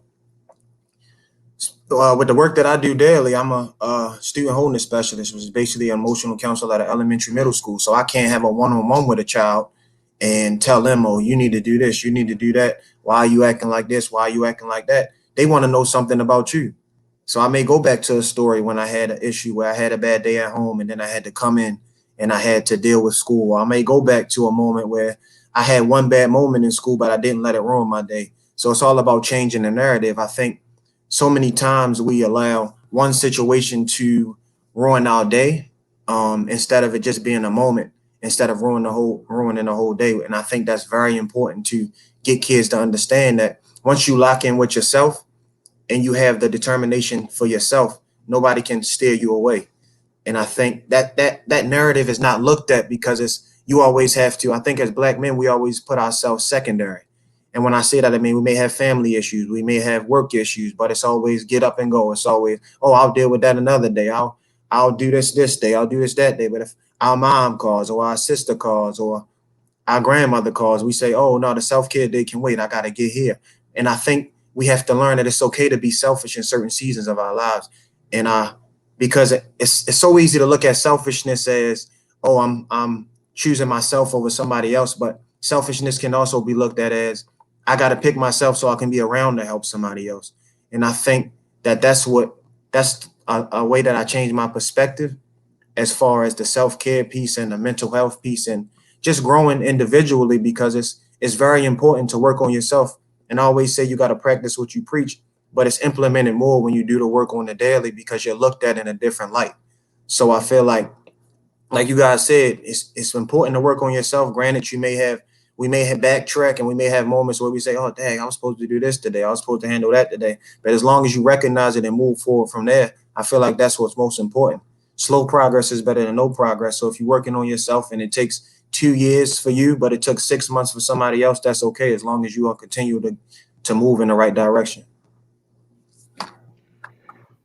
B: with the work that I do daily, I'm a student wholeness specialist, which is basically an emotional counselor at an elementary middle school. So I can't have a one-on-one with a child and tell them, "Oh, you need to do this, you need to do that. Why are you acting like this? Why are you acting like that?" They want to know something about you. So I may go back to a story when I had an issue where I had a bad day at home, and then I had to come in and I had to deal with school. Or I may go back to a moment where I had one bad moment in school, but I didn't let it ruin my day. So it's all about changing the narrative. I think so many times we allow one situation to ruin our day, instead of it just being a moment, instead of ruining the whole day. And I think that's very important to get kids to understand that once you lock in with yourself and you have the determination for yourself, nobody can steer you away. And I think that narrative is not looked at because it's you always have to. I think as black men, we always put ourselves secondary. And when I say that, I mean we may have family issues, we may have work issues, but it's always get up and go. It's always, oh, I'll deal with that another day. I'll do this day. I'll do this that day. But if our mom calls or our sister calls or our grandmother calls, we say, oh no, the self-care day can wait. I gotta get here. And I think we have to learn that it's okay to be selfish in certain seasons of our lives. And because it's so easy to look at selfishness as, oh, I'm choosing myself over somebody else, but selfishness can also be looked at as I gotta pick myself so I can be around to help somebody else. And I think that's a way that I changed my perspective as far as the self-care piece and the mental health piece and just growing individually, because it's very important to work on yourself. And I always say you got to practice what you preach, but it's implemented more when you do the work on the daily because you're looked at in a different light. So I feel like you guys said, it's important to work on yourself. Granted, we may have backtrack and we may have moments where we say, oh dang, I was supposed to do this today. I was supposed to handle that today. But as long as you recognize it and move forward from there, I feel like that's what's most important. Slow progress is better than no progress. So if you're working on yourself and it takes 2 years for you, but it took 6 months for somebody else, that's okay as long as you are continue to move in the right direction.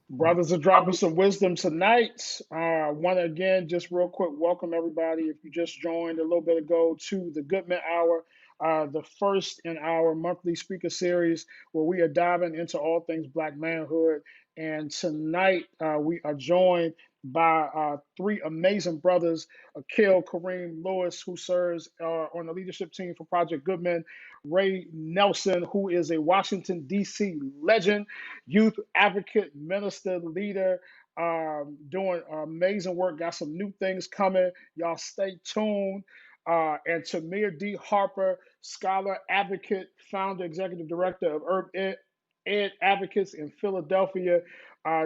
A: Brothers are dropping some wisdom tonight. I want to again, just real quick, welcome everybody. If you just joined a little bit ago to the GoodMen Hour, the first in our monthly speaker series where we are diving into all things Black manhood. And tonight we are joined by three amazing brothers, Akil Kareem Lewis, who serves on the leadership team for Project GoodMen, Ray Nelson, who is a Washington, D.C. legend, youth advocate, minister, leader, doing amazing work. Got some new things coming. Y'all stay tuned. And Tamir D. Harper, scholar, advocate, founder, executive director of Herb Ed Advocates in Philadelphia.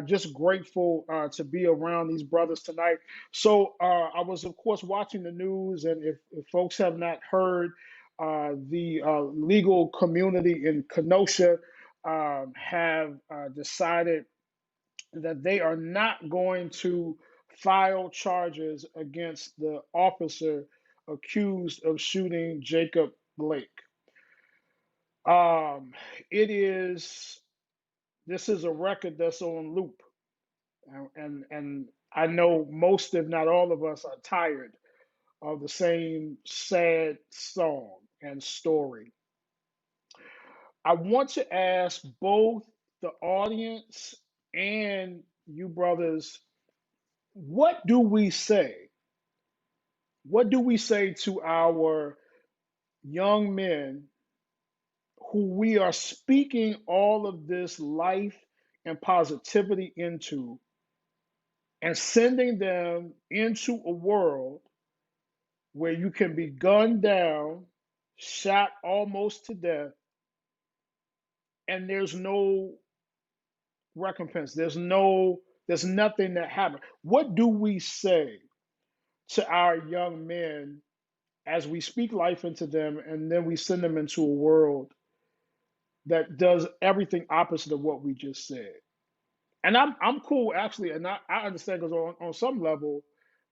A: Just grateful to be around these brothers tonight. So I was, of course, watching the news, and if folks have not heard, the legal community in Kenosha have decided that they are not going to file charges against the officer accused of shooting Jacob Blake. Um, it is this is a record that's on loop, and I know most, if not all of us, are tired of the same sad song and story. I want to ask both the audience and you brothers, what do we say? What do we say to our young men who we are speaking all of this life and positivity into and sending them into a world where you can be gunned down, shot almost to death, and there's no recompense. There's nothing that happened. What do we say to our young men as we speak life into them and then we send them into a world that does everything opposite of what we just said? And I'm cool actually, and I understand because on some level,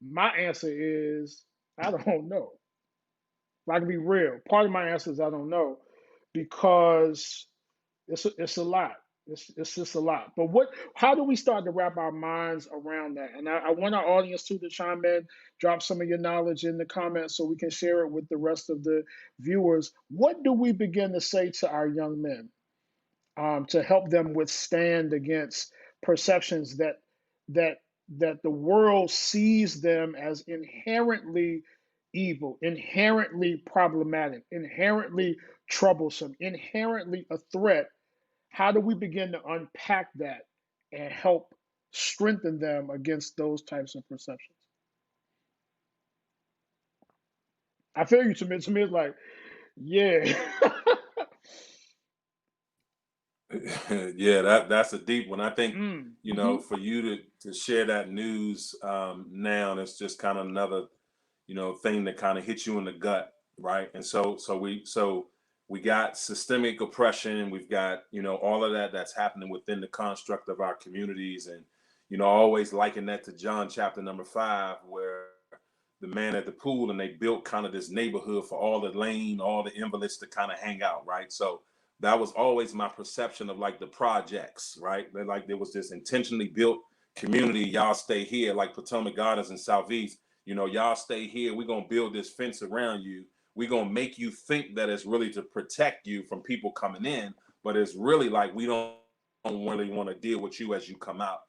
A: my answer is I don't know. If I can be real, part of my answer is I don't know because it's a lot. It's just a lot. But how do we start to wrap our minds around that? And I want our audience too to chime in, drop some of your knowledge in the comments so we can share it with the rest of the viewers. What do we begin to say to our young men to help them withstand against perceptions that that the world sees them as inherently evil, inherently problematic, inherently troublesome, inherently a threat? How do we begin to unpack that and help strengthen them against those types of perceptions? I feel you, to me, like Yeah.
E: Yeah, that's a deep one. I think, you know,
A: Mm-hmm.
E: for you to share that news now, that's just kind of another, you know, thing that kind of hits you in the gut, right? And so we got systemic oppression, we've got, you know, all of that that's happening within the construct of our communities, and you know, I always liken that to John chapter number 5, where the man at the pool and they built kind of this neighborhood for all the lame, all the invalids to kind of hang out, right? So that was always my perception of like the projects, right? That like there was this intentionally built community. Y'all stay here, like Potomac Gardens in Southeast. You know, y'all stay here. We're gonna build this fence around you. We're gonna make you think that it's really to protect you from people coming in, but it's really like we don't really want to deal with you as you come out.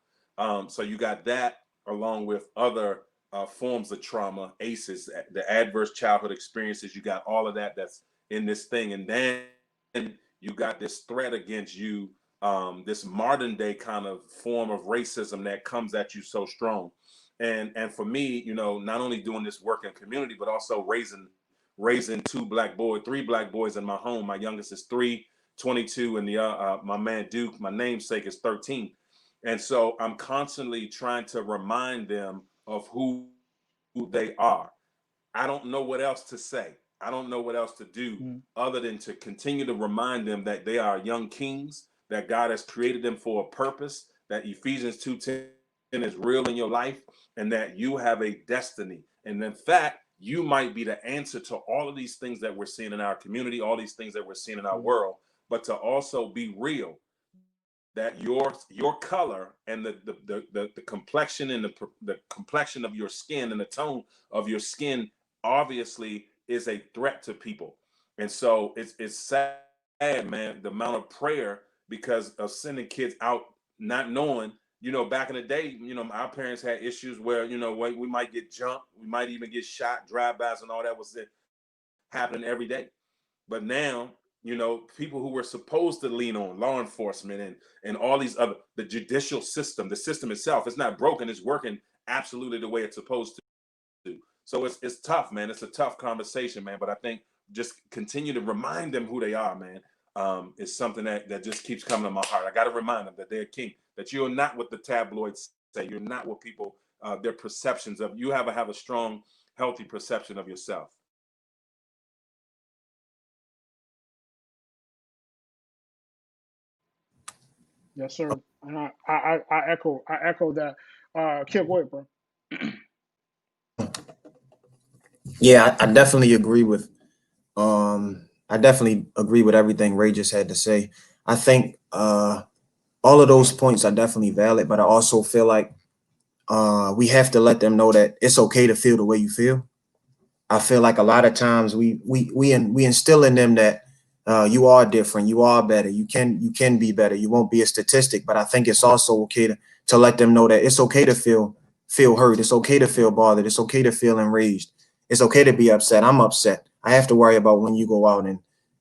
E: So you got that along with other forms of trauma, ACEs, the adverse childhood experiences. You got all of that that's in this thing, and then you got this threat against you, this modern day kind of form of racism that comes at you so strong. And for me, you know, not only doing this work in community, but also raising three black boys in my home. My youngest is 3, 22, and the my man Duke, my namesake, is 13. And so I'm constantly trying to remind them of who they are. I don't know what else to say. I don't know what else to do
A: Mm.
E: other than to continue to remind them that they are young kings, that God has created them for a purpose, that Ephesians 2:10 is real in your life, and that you have a destiny. And in fact, you might be the answer to all of these things that we're seeing in our community, all these things that we're seeing in our
A: Mm.
E: world, but to also be real that your color and the complexion and the complexion of your skin and the tone of your skin obviously is a threat to people. And so it's sad, man, the amount of prayer because of sending kids out not knowing. You know, back in the day, you know, our parents had issues where, you know, we might get jumped, we might even get shot, drive-bys and all that was happening every day. But now, you know, people who were supposed to lean on law enforcement and all these other, the judicial system, the system itself, it's not broken, it's working absolutely the way it's supposed to. So it's tough, man. It's a tough conversation, man. But I think just continue to remind them who they are, man. Is something that just keeps coming to my heart. I got to remind them that they're king, that you're not what the tabloids say. You're not what people, their perceptions of you. Have a strong, healthy perception of yourself.
A: Yes, sir. And I echo that. Kid, go ahead, bro.
B: Yeah, I definitely agree with I definitely agree with everything Ray just had to say. I think all of those points are definitely valid, but I also feel like we have to let them know that it's okay to feel the way you feel. I feel like a lot of times we instill in them that you are different, you are better, you can be better, you won't be a statistic. But I think it's also okay to let them know that it's okay to feel hurt, it's okay to feel bothered, it's okay to feel enraged, it's okay to be upset. I'm upset. I have to worry about when you go out and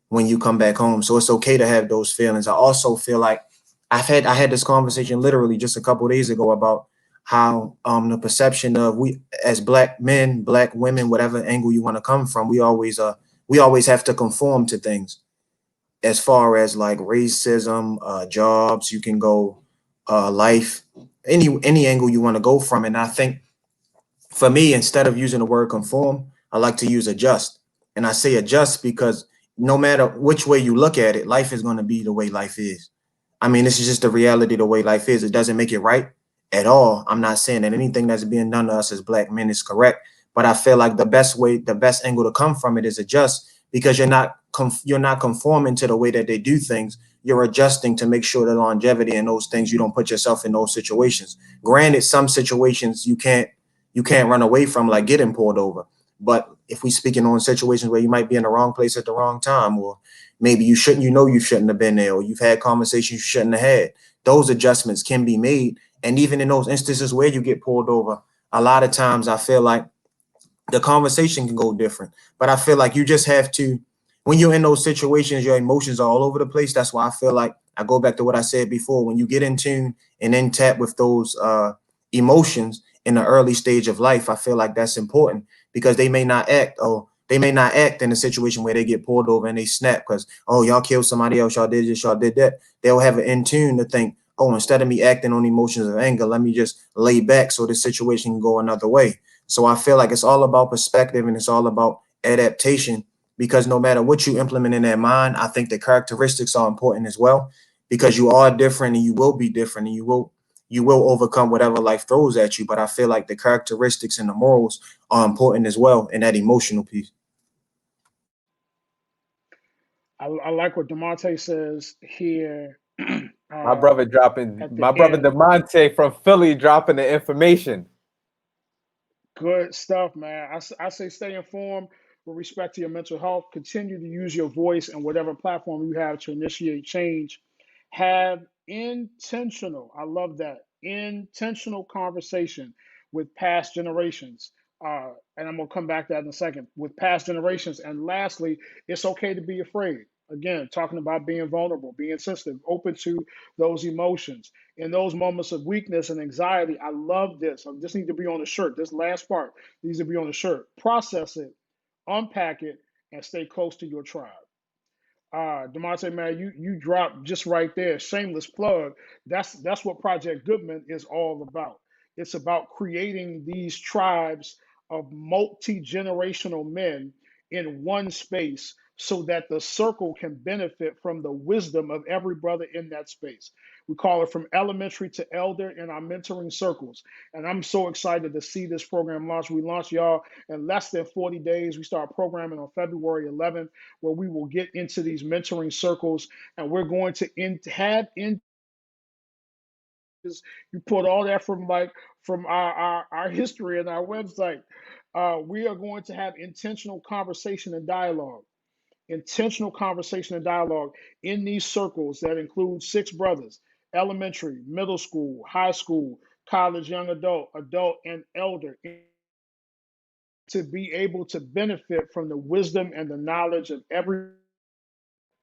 B: when you come back home. So it's okay to have those feelings. I also feel like I had this conversation literally just a couple of days ago about how the perception of we as black men, black women, whatever angle you want to come from, we always have to conform to things as far as like racism, jobs, you can go life, any angle you want to go from. And I think for me, instead of using the word conform, I like to use adjust. And I say adjust because no matter which way you look at it, life is going to be the way life is. I mean, this is just the reality the way life is. It doesn't make it right at all. I'm not saying that anything that's being done to us as black men is correct, but I feel like the best angle to come from it is adjust because you're not conforming to the way that they do things. You're adjusting to make sure the longevity in those things you don't put yourself in those situations. Granted, some situations you can't run away from, like getting pulled over. But if we speaking on situations where you might be in the wrong place at the wrong time, or maybe you shouldn't have been there, or you've had conversations you shouldn't have had, those adjustments can be made. And even in those instances where you get pulled over, a lot of times I feel like the conversation can go different. But I feel like you just have to, when you're in those situations, your emotions are all over the place. That's why I feel like I go back to what I said before. When you get in tune and in tap with those emotions in the early stage of life, I feel like that's important because they may not act. Oh, They may not act in a situation where they get pulled over and they snap because, oh, y'all killed somebody else, y'all did this, y'all did that. They'll have it in tune to think, oh, instead of me acting on emotions of anger, let me just lay back so the situation can go another way. So I feel like it's all about perspective and it's all about adaptation, because no matter what you implement in that mind, I think the characteristics are important as well, because you are different and you will be different and you will overcome whatever life throws at you. But I feel like the characteristics and the morals are important as well in that emotional piece.
A: I like what Demonte says here.
C: My brother dropping,
A: At the
C: my brother
A: end,
C: Demonte from Philly dropping the information.
A: good stuff, man. I say stay informed with respect to your mental health. Continue to use your voice and whatever platform you have to initiate change. Have intentional, I love that, intentional conversation with past generations. And I'm going to come back to that in a second, with past generations. And lastly, it's okay to be afraid. Again, talking about being vulnerable, being sensitive, open to those emotions. In those moments of weakness and anxiety, I love this. This needs to be on the shirt. This last part needs to be on the shirt. Process it, unpack it, and stay close to your tribe. Demonte, man, you dropped just right there. Shameless plug. That's what Project GoodMen is all about. It's about creating these tribes of multi-generational men in one space so that the circle can benefit from the wisdom of every brother in that space. We call it from elementary to elder in our mentoring circles. And I'm so excited to see this program launch. We launched y'all in less than 40 days. We start programming on February 11th, where we will get into these mentoring circles, and we're going to have in you put all that from from our history and our website. We are going to have intentional conversation and dialogue in these circles that include 6 brothers: elementary, middle school, high school, college, young adult, adult, and elder, to be able to benefit from the wisdom and the knowledge of every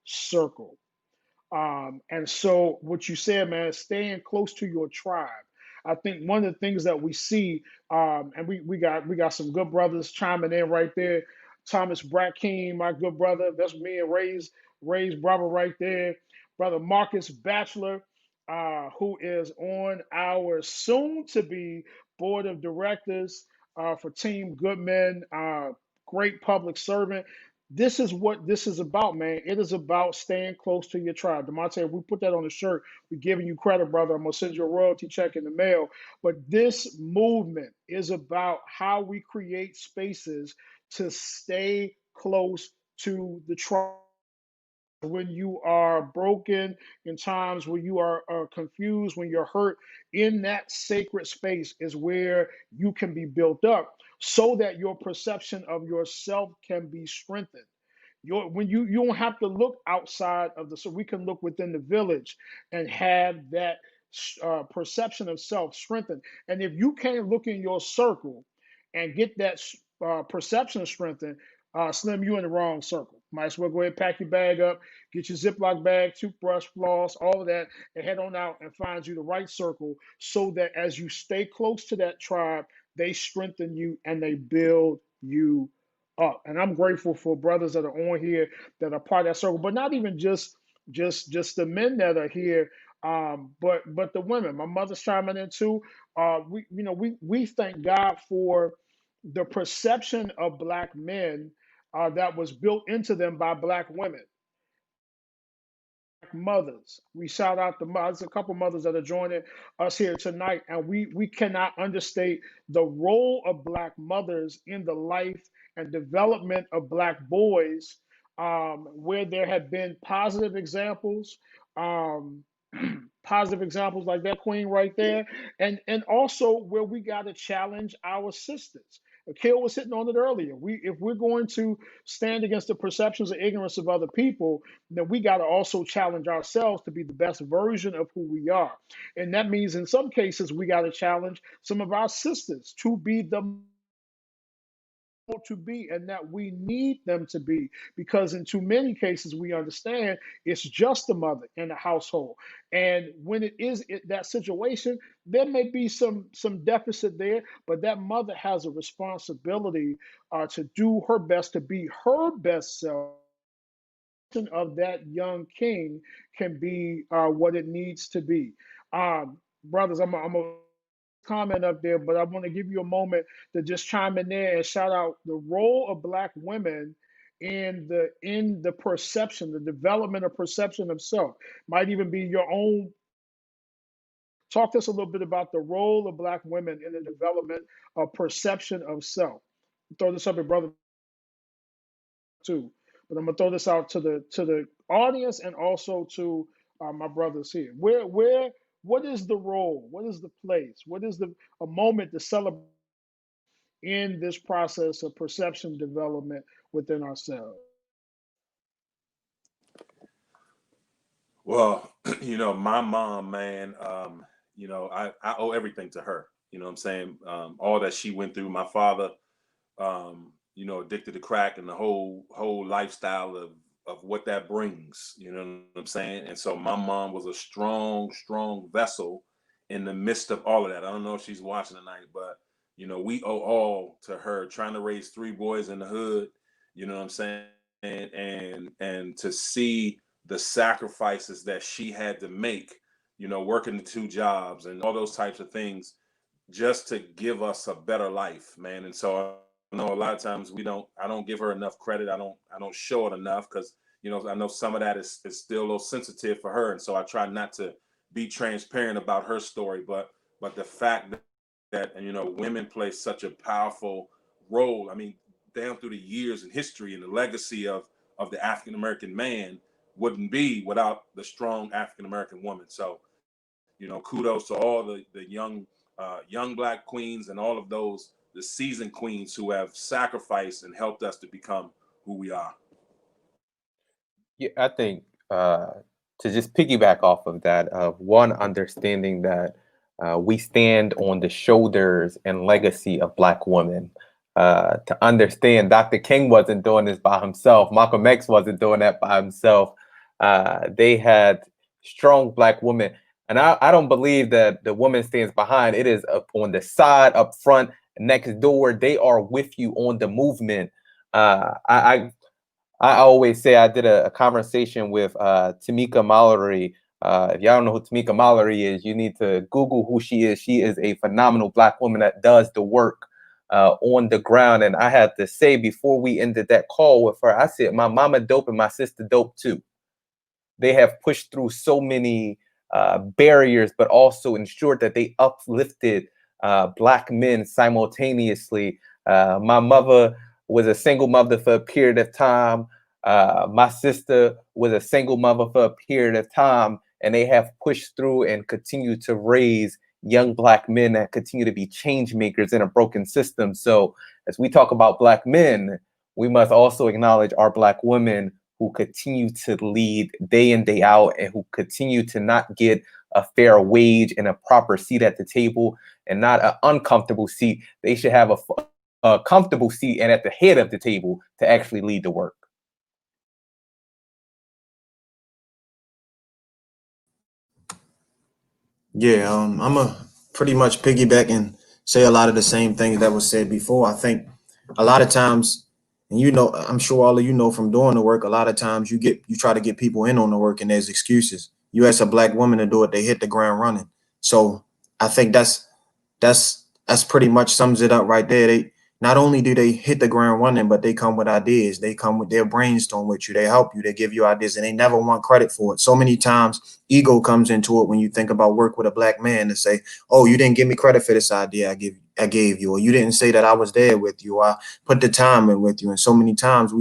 A: circle. And so, what you said, man, staying close to your tribe. I think one of the things that we see, and we got some good brothers chiming in right there. Thomas Brackeen, my good brother, that's me and Ray's brother right there. Brother Marcus Batchelor, who is on our soon-to-be board of directors for Team GoodMen. Great public servant. This is what this is about, man. It is about staying close to your tribe. Demonte, if we put that on the shirt, we're giving you credit, brother. I'm gonna send you a royalty check in the mail. But this movement is about how we create spaces to stay close to the tribe. When you are broken, in times when you are confused, when you're hurt, in that sacred space is where you can be built up so that your perception of yourself can be strengthened. When you don't have to look outside of the, so we can look within the village and have that perception of self strengthened. And if you can't look in your circle and get that perception strengthened, Slim, you in the wrong circle. Might as well go ahead and pack your bag up, get your Ziploc bag, toothbrush, floss, all of that, and head on out and find you the right circle so that as you stay close to that tribe, they strengthen you and they build you up. And I'm grateful for brothers that are on here that are part of that circle, but not even just the men that are here, but the women. My mother's chiming in too. We thank God for the perception of black men that was built into them by black women. Mothers, we shout out the mothers, a couple mothers that are joining us here tonight, and we cannot understate the role of black mothers in the life and development of black boys, where there have been positive examples, um, positive examples like that queen right there, and also where we got to challenge our sisters. Akil was hitting on it earlier. If we're going to stand against the perceptions of ignorance of other people, then we got to also challenge ourselves to be the best version of who we are. And that means in some cases, we got to challenge some of our sisters to be the to be and that we need them to be, because in too many cases we understand it's just the mother in the household, and when it is that situation, there may be some deficit there, but that mother has a responsibility to do her best to be her best self. Of that young king can be what it needs to be. Brothers, I'm a comment up there, but I want to give you a moment to just chime in there and shout out the role of Black women in the perception, the development of perception of self. Might even be your own. Talk to us a little bit about the role of Black women in the development of perception of self. Throw this up at brother too, but I'm gonna throw this out to the audience and also to my brothers here. What is the role? What is the place? What is the a moment to celebrate in this process of perception development within ourselves?
E: Well, my mom, man, I owe everything to her. You know what I'm saying? All that she went through, my father, addicted to crack and the whole lifestyle of what that brings, you know what I'm saying? And so my mom was a strong vessel in the midst of all of that. I don't know if she's watching tonight, but we owe all to her, trying to raise three boys in the hood, you know what I'm saying? And to see the sacrifices that she had to make, working the two jobs and all those types of things just to give us a better life, man. And so I know a lot of times I don't give her enough credit. I don't show it enough because, I know some of that is still a little sensitive for her. And so I try not to be transparent about her story, but the fact that women play such a powerful role. I mean, down through the years and history and the legacy of the African American man wouldn't be without the strong African American woman. So, kudos to all the young Black queens and all of those the seasoned queens who have sacrificed and helped us to become who we are.
C: Yeah, I think to just piggyback off of that, of one understanding that we stand on the shoulders and legacy of Black women. To understand, Dr. King wasn't doing this by himself. Malcolm X wasn't doing that by himself. They had strong Black women, and I don't believe that the woman stands behind. It is up on the side, up front, next door. They are with you on the movement. I always say I did a conversation with Tamika Mallory. If y'all don't know who Tamika Mallory is, you need to Google who she is. She is a phenomenal Black woman that does the work on the ground. And I had to say before we ended that call with her, I said, my mama dope and my sister dope too. They have pushed through so many barriers, but also ensured that they uplifted Black men simultaneously. My mother was a single mother for a period of time. My sister was a single mother for a period of time, and they have pushed through and continue to raise young Black men that continue to be change makers in a broken system. So as we talk about Black men, we must also acknowledge our Black women who continue to lead day in, day out, and who continue to not get a fair wage and a proper seat at the table, and not an uncomfortable seat. They should have a comfortable seat and at the head of the table to actually lead the work.
B: Yeah, I'm a pretty much piggyback and say a lot of the same things that was said before. I think a lot of times, and I'm sure all of you know from doing the work, a lot of times you try to get people in on the work and there's excuses. You ask a Black woman to do it, they hit the ground running. So I think that's pretty much sums it up right there. They not only do they hit the ground running, but they come with ideas. They come with their brainstorm with you. They help you. They give you ideas, and they never want credit for it. So many times, ego comes into it when you think about work with a Black man to say, "Oh, you didn't give me credit for this idea I gave you, or you didn't say that I was there with you. I put the time in with you." And so many times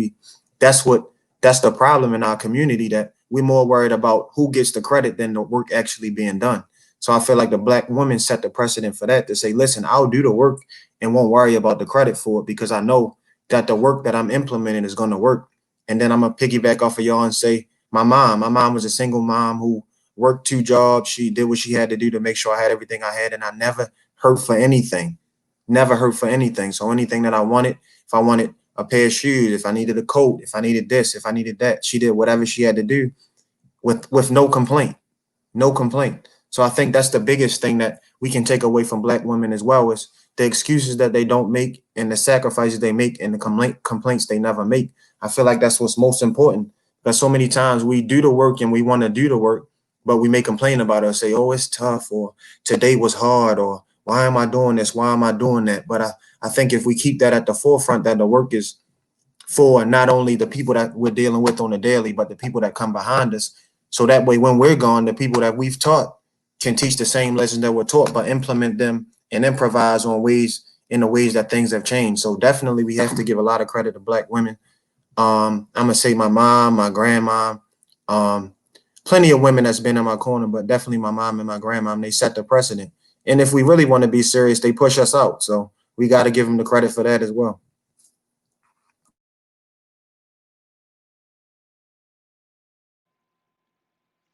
B: that's what that's the problem in our community, that we're more worried about who gets the credit than the work actually being done. So I feel like the Black woman set the precedent for that, to say, listen, I'll do the work and won't worry about the credit for it, because I know that the work that I'm implementing is going to work. And then I'm going to piggyback off of y'all and say, my mom was a single mom who worked two jobs. She did what she had to do to make sure I had everything I had, and I never hurt for anything. never hurt for anything. So anything that I wanted, if I wanted a pair of shoes, if I needed a coat, if I needed this, if I needed that, she did whatever she had to do with no complaint, no complaint. So I think that's the biggest thing that we can take away from Black women as well, is the excuses that they don't make and the sacrifices they make and the complaints they never make. I feel like that's what's most important, because so many times we do the work and we want to do the work, but we may complain about it or say, oh, it's tough, or today was hard, or why am I doing this? Why am I doing that? But I think if we keep that at the forefront, that the work is for not only the people that we're dealing with on the daily, but the people that come behind us. So that way, when we're gone, the people that we've taught can teach the same lessons that were taught, but implement them and improvise on ways, in the ways that things have changed. So definitely we have to give a lot of credit to Black women. I'm gonna say my mom, my grandma, um, plenty of women that's been in my corner, but definitely my mom and my grandma. They set the precedent. And if we really want to be serious, they push us out. So we got to give them the credit for that as well.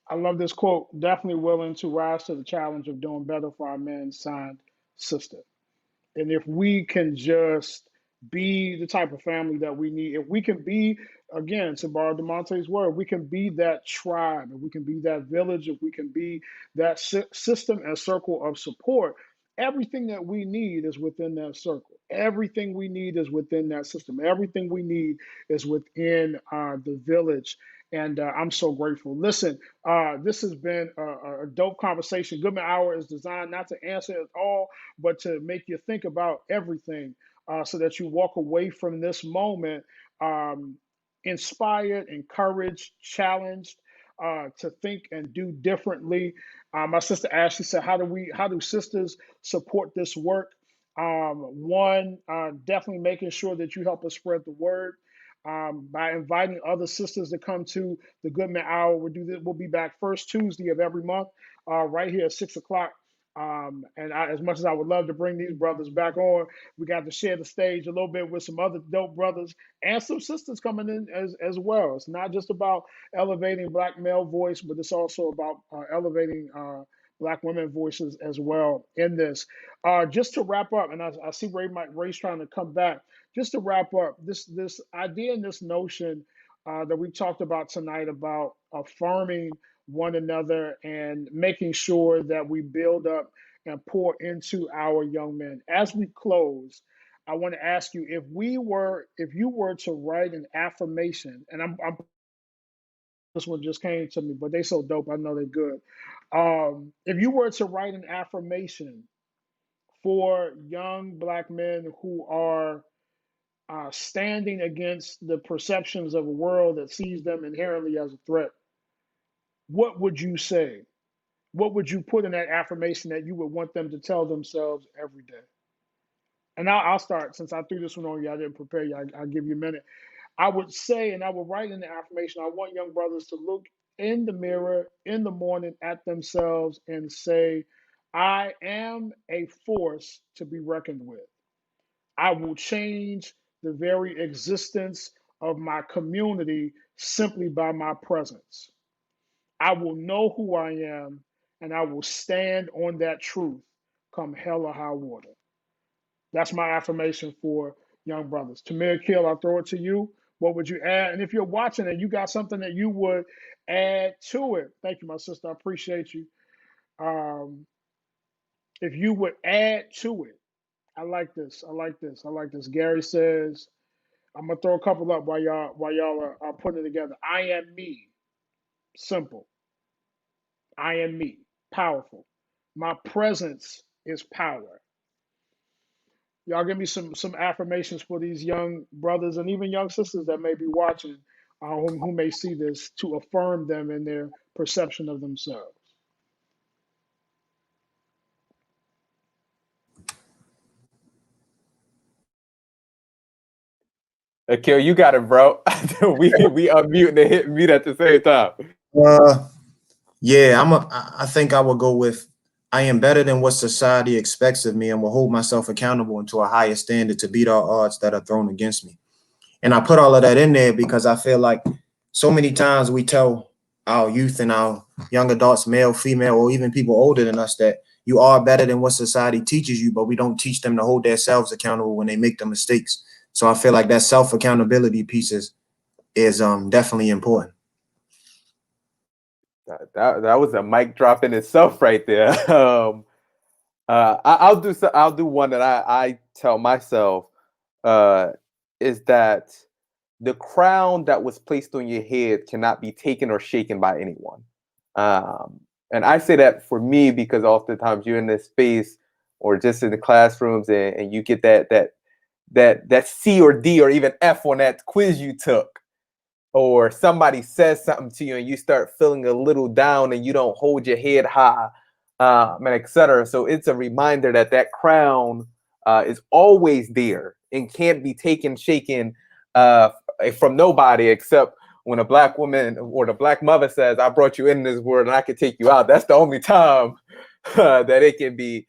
A: I love this quote. Definitely willing to rise to the challenge of doing better for our men, signed sister. And if we can just be the type of family that we need, if we can be, again, to borrow DeMonte's word, we can be that tribe, if we can be that village, if we can be that system and circle of support, everything that we need is within that circle. Everything we need is within that system. Everything we need is within the village. And I'm so grateful. Listen, this has been a dope conversation. Goodman Hour is designed not to answer it all, but to make you think about everything, so that you walk away from this moment um, inspired, encouraged, challenged to think and do differently. My sister Ashley said, how do sisters support this work? One, definitely making sure that you help us spread the word. By inviting other sisters to come to the Goodman Hour. We'll be back first Tuesday of every month, right here at 6 o'clock. And as much as I would love to bring these brothers back on, we got to share the stage a little bit with some other dope brothers and some sisters coming in as well. It's not just about elevating Black male voice, but it's also about elevating Black women voices as well in this. Just to wrap up, and I see Ray's trying to come back. Just to wrap up, this idea and this notion that we talked about tonight about affirming one another and making sure that we build up and pour into our young men. As we close, I want to ask you, if you were to write an affirmation, and I'm this one just came to me, but they so dope, I know they're good. If you were to write an affirmation for young Black men who are standing against the perceptions of a world that sees them inherently as a threat, what would you say? What would you put in that affirmation that you would want them to tell themselves every day? And I'll start, since I threw this one on you. I didn't prepare you. I'll give you a minute. I would say, and I would write in the affirmation, I want young brothers to look in the mirror in the morning at themselves and say, I am a force to be reckoned with. I will change the very existence of my community simply by my presence. I will know who I am, and I will stand on that truth come hell or high water. That's my affirmation for young brothers. Tamir Kill, I'll throw it to you. What would you add? And if you're watching and you got something that you would add to it, thank you, my sister. I appreciate you. Um, if you would add to it, I like this. I like this. I like this. Gary says, I'm gonna throw a couple up while y'all are putting it together. I am me. Simple. I am me. Powerful. My presence is power. Y'all give me some affirmations for these young brothers and even young sisters that may be watching, who may see this, to affirm them in their perception of themselves.
C: Akil, you got it, bro. we unmute and hit mute at the same time.
B: Yeah, I think I would go with, I am better than what society expects of me and will hold myself accountable and to a higher standard to beat all odds that are thrown against me. And I put all of that in there because I feel like so many times we tell our youth and our young adults, male, female, or even people older than us, that you are better than what society teaches you, but we don't teach them to hold themselves accountable when they make the mistakes. So I feel like that self accountability piece is definitely important.
C: That was a mic drop in itself right there. I'll do one that I tell myself is that the crown that was placed on your head cannot be taken or shaken by anyone. And I say that for me because oftentimes you're in this space or just in the classrooms and you get that C or D or even F on that quiz you took, or somebody says something to you and you start feeling a little down and you don't hold your head high, and etc. So it's a reminder that crown is always there and can't be taken, shaken from nobody except when a black woman or the black mother says, I brought you in this world and I can take you out. That's the only time that it can be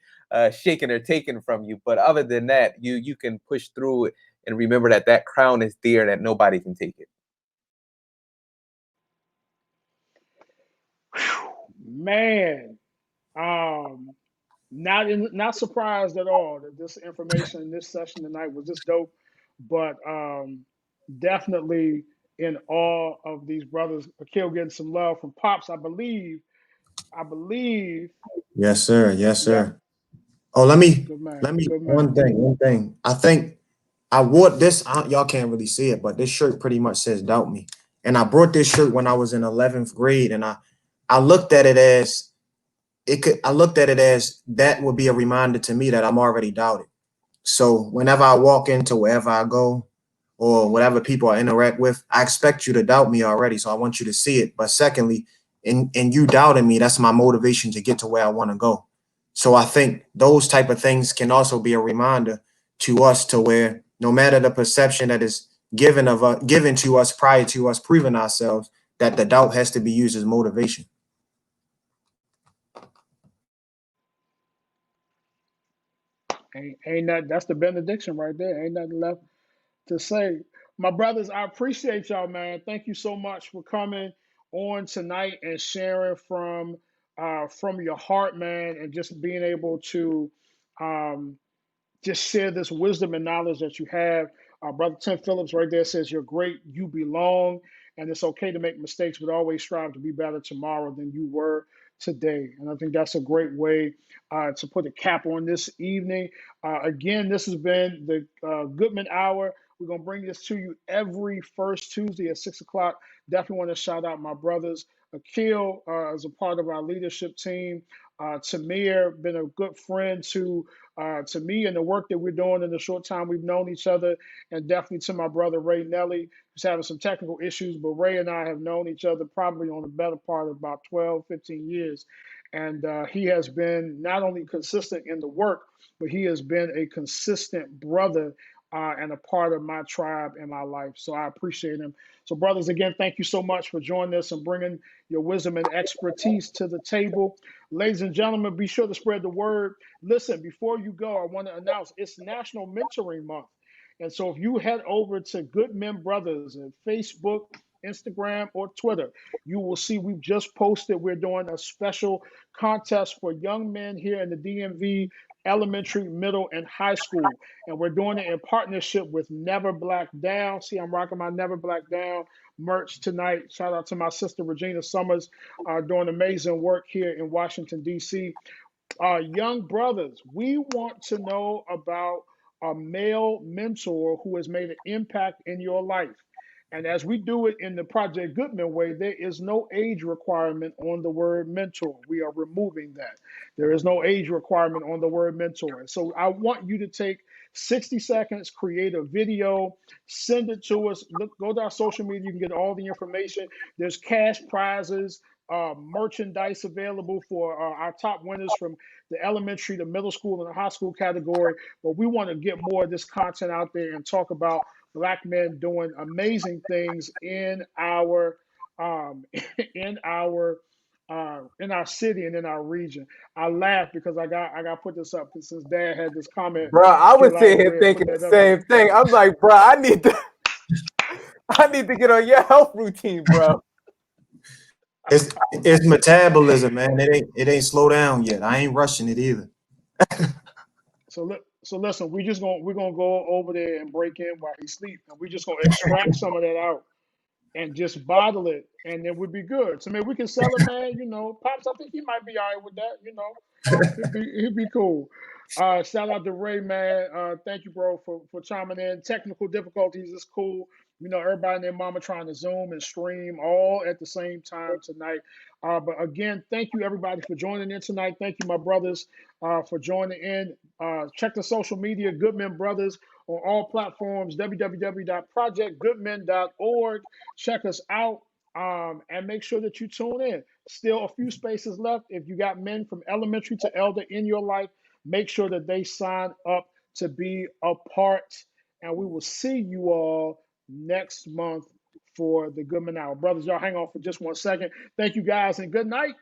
C: shaken or taken from you. But other than that, you can push through it and remember that crown is there and that nobody can take it.
A: Man, not surprised at all that this information in this session tonight was this dope, but definitely in awe of these brothers. Akil getting some love from Pops, I believe.
B: Yes, sir. Yes,
A: Yep.
B: sir. Oh, let me
A: Good man. Good
B: one
A: man.
B: thing. I think I wore this. Y'all can't really see it, but this shirt pretty much says "Doubt Me." And I brought this shirt when I was in 11th grade, and I looked at it as I looked at it as that would be a reminder to me that I'm already doubted. So whenever I walk into wherever I go or whatever people I interact with, I expect you to doubt me already. So I want you to see it. But secondly, in you doubting me, that's my motivation to get to where I want to go. So I think those type of things can also be a reminder to us to where no matter the perception that is given to us prior to us proving ourselves, that the doubt has to be used as motivation.
A: Ain't that that's the benediction right there. Ain't nothing left to say. My brothers, I appreciate y'all, man. Thank you so much for coming on tonight and sharing from your heart, man, and just being able to um, just share this wisdom and knowledge that you have. Brother Tim Phillips right there says, you're great, you belong, and it's okay to make mistakes, but always strive to be better tomorrow than you were today. And I think that's a great way to put a cap on this evening. Again, this has been the GoodMen Hour. We're going to bring this to you every first Tuesday at 6 o'clock. Definitely want to shout out my brothers. Akil as a part of our leadership team. Tamir, been a good friend to me and the work that we're doing in the short time we've known each other, and definitely to my brother Ray Nelly, who's having some technical issues. But Ray and I have known each other probably on the better part of about 12, 15 years. And he has been not only consistent in the work, but he has been a consistent brother and a part of my tribe and my life. So I appreciate him. So, brothers, again, thank you so much for joining us and bringing your wisdom and expertise to the table. Ladies and gentlemen, be sure to spread the word. Listen, before you go, I want to announce it's National Mentoring Month. And so if you head over to GoodMen Brothers on Facebook, Instagram, or Twitter, you will see we've just posted we're doing a special contest for young men here in the DMV elementary, middle, and high school. And we're doing it in partnership with Never Black Down. See, I'm rocking my Never Black Down merch tonight. Shout out to my sister Regina Summers doing amazing work here in Washington, D.C. Young brothers, we want to know about a male mentor who has made an impact in your life. And as we do it in the Project GoodMen way, there is no age requirement on the word mentor. We are removing that. There is no age requirement on the word mentor. So I want you to take 60 seconds, create a video, send it to us. Look, go to our social media. You can get all the information. There's cash prizes, merchandise available for our top winners from the elementary, the middle school, and the high school category. But we want to get more of this content out there and talk about Black men doing amazing things in our in our city and in our region. I laugh because I got to put this up since Dad had this comment.
C: Bro, I was
A: Kill, I had
C: sitting
A: to go
C: here
A: ahead and put
C: thinking the
A: that up there.
C: same thing. I'm like, bro, I need to get on your health routine, bro.
B: It's metabolism, man. It ain't slow down yet. I ain't rushing it either.
A: So listen, we're gonna go over there and break in while he sleeps, and we're just gonna extract some of that out and just bottle it, and then we'd be good. So man, we can sell it, man. You know, Pops, I think he might be all right with that. You know, he'd be cool. Shout out to Ray, man. Thank you, bro, for chiming in. Technical difficulties is cool. You know, everybody and their mama trying to Zoom and stream all at the same time tonight. But again, thank you everybody for joining in tonight. Thank you, my brothers, for joining in. Check the social media, Goodmen Brothers, on all platforms, www.projectgoodmen.org. Check us out, and make sure that you tune in. Still a few spaces left. If you got men from elementary to elder in your life, make sure that they sign up to be a part. And we will see you all next month for the GoodMen Hour. Brothers, y'all hang on for just 1 second. Thank you guys and good night.